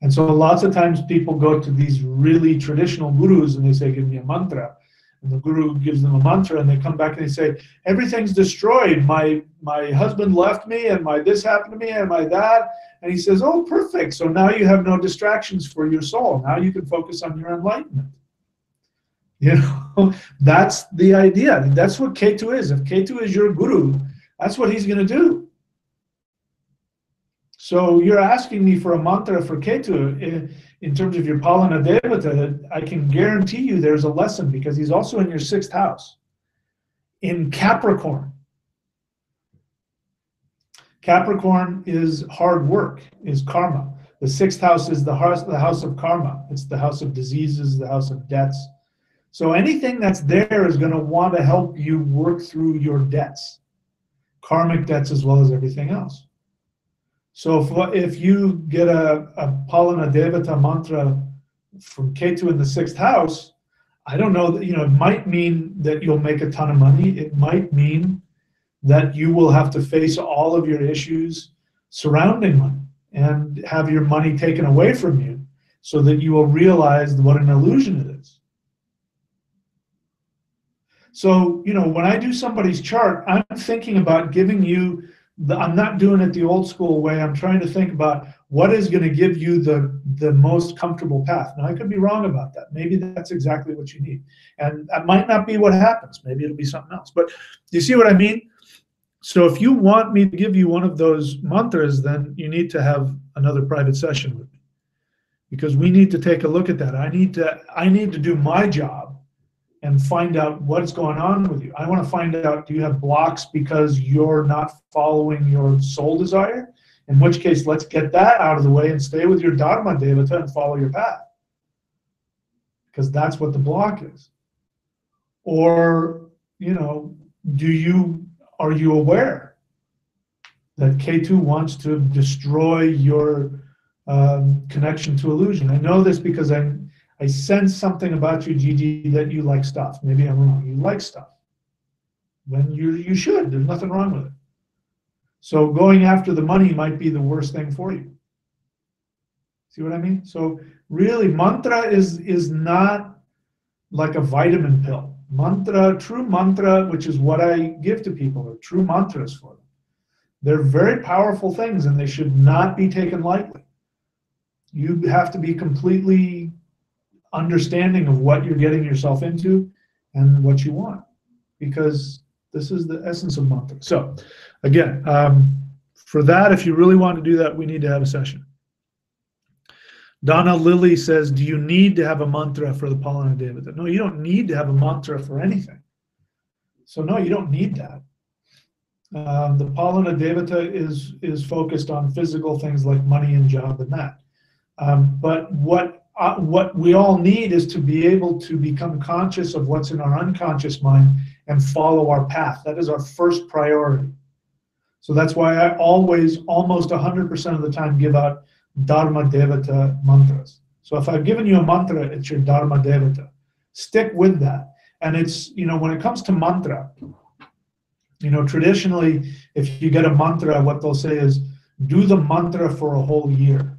And so lots of times people go to these really traditional gurus and they say, give me a mantra. And the guru gives them a mantra and they come back and they say, everything's destroyed. My husband left me and my this happened to me and my that. And he says, oh, perfect. So now you have no distractions for your soul. Now you can focus on your enlightenment. That's the idea. That's what Ketu is. If Ketu is your guru, that's what he's going to do. So you're asking me for a mantra for Ketu in terms of your Palana Devata. I can guarantee you there's a lesson because he's also in your 6th house, in Capricorn. Capricorn is hard work, is karma. The 6th house is the house of karma. It's the house of diseases, the house of debts. So anything that's there is going to want to help you work through your debts, karmic debts as well as everything else. So if you get a Palana Devata mantra from Ketu in the 6th house, I don't know, it might mean that you'll make a ton of money. It might mean that you will have to face all of your issues surrounding money and have your money taken away from you so that you will realize what an illusion it is. So, when I do somebody's chart, I'm thinking about giving you I'm not doing it the old school way. I'm trying to think about what is going to give you the most comfortable path. Now, I could be wrong about that. Maybe that's exactly what you need. And that might not be what happens. Maybe it'll be something else. But do you see what I mean? So if you want me to give you one of those mantras, then you need to have another private session with me. Because we need to take a look at that. I need to do my job and find out what's going on with you. I want to find out, do you have blocks because you're not following your soul desire? In which case, let's get that out of the way and stay with your Dharma Devata and follow your path. Because that's what the block is. Or, are you aware that Ketu wants to destroy your connection to illusion? I know this because I sense something about you, Gigi, that you like stuff. Maybe I'm wrong. You like stuff. When you should. There's nothing wrong with it. So going after the money might be the worst thing for you. See what I mean? So really, mantra is not like a vitamin pill. True mantra, which is what I give to people, are true mantras for them. They're very powerful things, and they should not be taken lightly. You have to be completely understanding of what you're getting yourself into and what you want, because this is the essence of mantra. So again, for that, if you really want to do that, we need to have a session. Donna Lilly says, do you need to have a mantra for the Palana Devata? No, you don't need to have a mantra for anything. So no, you don't need that. The Palana Devata is focused on physical things like money and job and that. But what we all need is to be able to become conscious of what's in our unconscious mind and follow our path. That is our first priority. So that's why I always, almost 100% of the time, give out Dharma Devata mantras. So if I've given you a mantra, it's your Dharma Devata. Stick with that. And it's, when it comes to mantra, traditionally, if you get a mantra, what they'll say is, do the mantra for a whole year.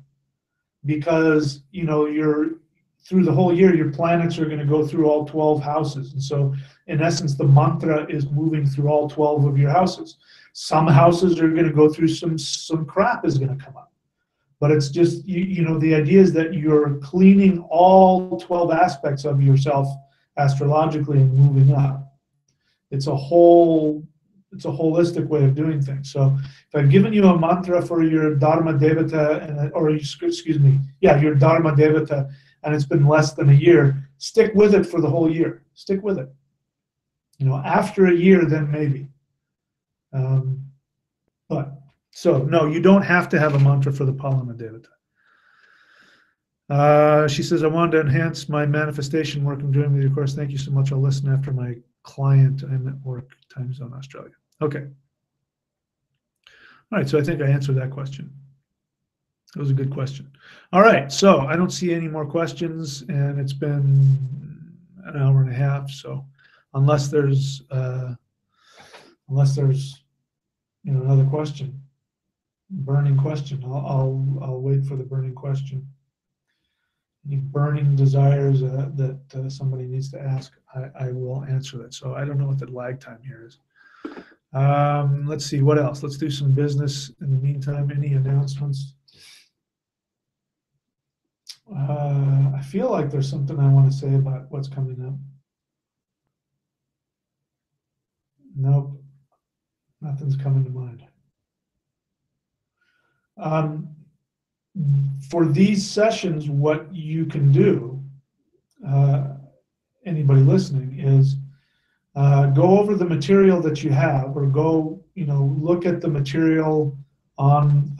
Because, through the whole year, your planets are going to go through all 12 houses. And so, in essence, the mantra is moving through all 12 of your houses. Some houses are going to go through some crap is going to come up. But it's just, the idea is that you're cleaning all 12 aspects of yourself astrologically and moving up. It's a holistic way of doing things. So if I've given you a mantra for your Dharma Devata, your Dharma Devata, and it's been less than a year, stick with it for the whole year. Stick with it. After a year, then maybe. So no, you don't have to have a mantra for the Palana Devata. She says, I wanted to enhance my manifestation work I'm doing with your course. Thank you so much. I'll listen after my client. I'm at work, time zone, Australia. Okay. All right, so I think I answered that question. That was a good question. All right, so I don't see any more questions, and it's been an hour and a half. So unless there's another question, burning question, I'll wait for the burning question. Any burning desires that somebody needs to ask, I will answer that. So I don't know what the lag time here is. Let's see, what else? Let's do some business in the meantime. Any announcements? I feel like there's something I want to say about what's coming up. Nope, nothing's coming to mind. For these sessions, what you can do, anybody listening, is go over the material that you have, or go, look at the material on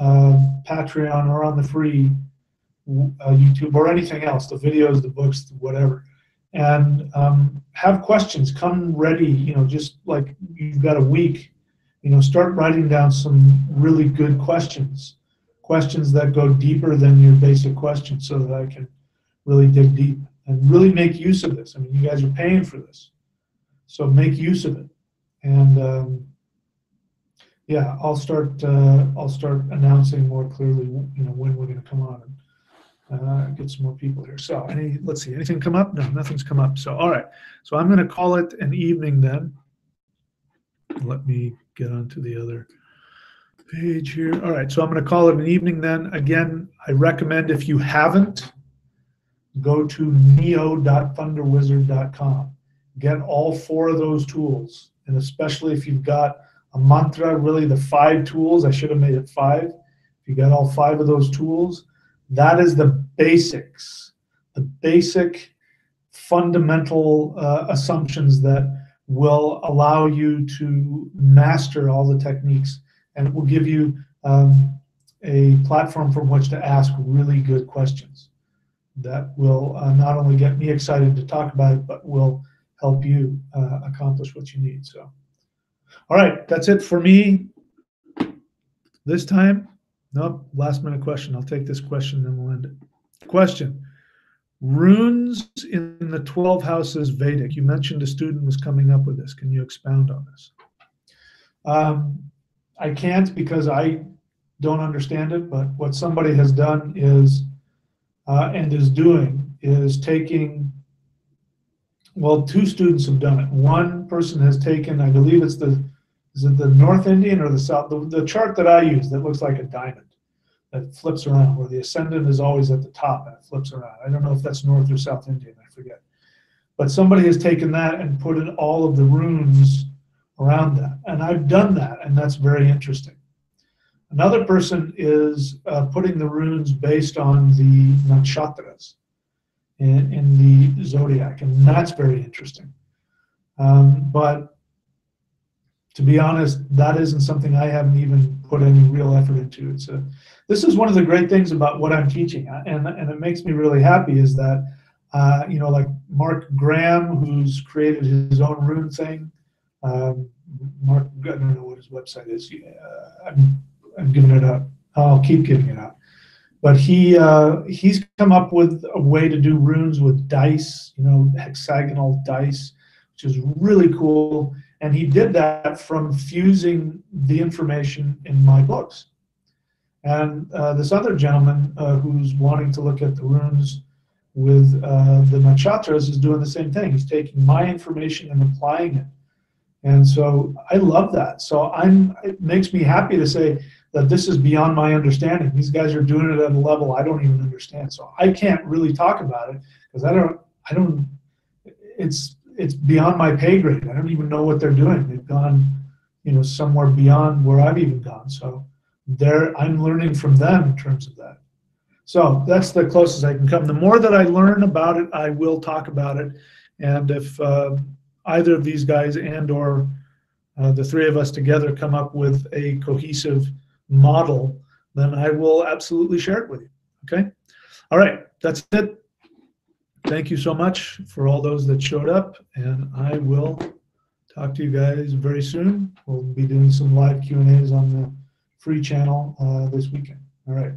Patreon or on the free YouTube or anything else, the videos, the books, whatever, and have questions. Come ready, just like you've got a week, start writing down some really good questions that go deeper than your basic questions, so that I can really dig deep and really make use of this. I mean, you guys are paying for this, so make use of it. And yeah, I'll start announcing more clearly, when we're going to come on and get some more people here. So let's see, anything come up? No, nothing's come up. So all right, so I'm going to call it an evening then. Let me get onto the other page here. All right, so I'm going to call it an evening then. Again, I recommend, if you haven't, go to neo.thunderwizard.com. Get all 4 of those tools, and especially if you've got a mantra, really the 5 tools. I should have made it 5. If you got all 5 of those tools, that is the basics, the basic fundamental assumptions that will allow you to master all the techniques, and it will give you a platform from which to ask really good questions that will not only get me excited to talk about it, but will help you accomplish what you need. So, all right, that's it for me this time. Nope, last minute question. I'll take this question, then we'll end it. Question: runes in the 12 houses Vedic. You mentioned a student was coming up with this. Can you expound on this? I can't, because I don't understand it, but what somebody has done is, and is doing, is taking, well, 2 students have done it. One person has taken, I believe it's is it the North Indian or the South? The chart that I use that looks like a diamond that flips around, where the ascendant is always at the top and it flips around. I don't know if that's North or South Indian, I forget. But somebody has taken that and put in all of the runes around that. And I've done that, and that's very interesting. Another person is putting the runes based on the nakshatras in the zodiac, and that's very interesting. But to be honest, that isn't something I haven't even put any real effort into. This is one of the great things about what I'm teaching, and it makes me really happy, is that like Mark Graham, who's created his own rune thing. Mark, I don't know what his website is. I'm giving it up. I'll keep giving it out. But he's come up with a way to do runes with dice, hexagonal dice, which is really cool. And he did that from fusing the information in my books. And this other gentleman who's wanting to look at the runes with the nakshatras is doing the same thing. He's taking my information and applying it. And so I love that. So it makes me happy to say that this is beyond my understanding. These guys are doing it at a level I don't even understand. So I can't really talk about it, because it's beyond my pay grade. I don't even know what they're doing. They've gone, somewhere beyond where I've even gone. So I'm learning from them in terms of that. So that's the closest I can come. The more that I learn about it, I will talk about it. And if either of these guys and or the 3 of us together come up with a cohesive model, then I will absolutely share it with you. Okay? All right, that's it. Thank you so much for all those that showed up, and I will talk to you guys very soon. We'll be doing some live Q&As on the free channel this weekend. All right.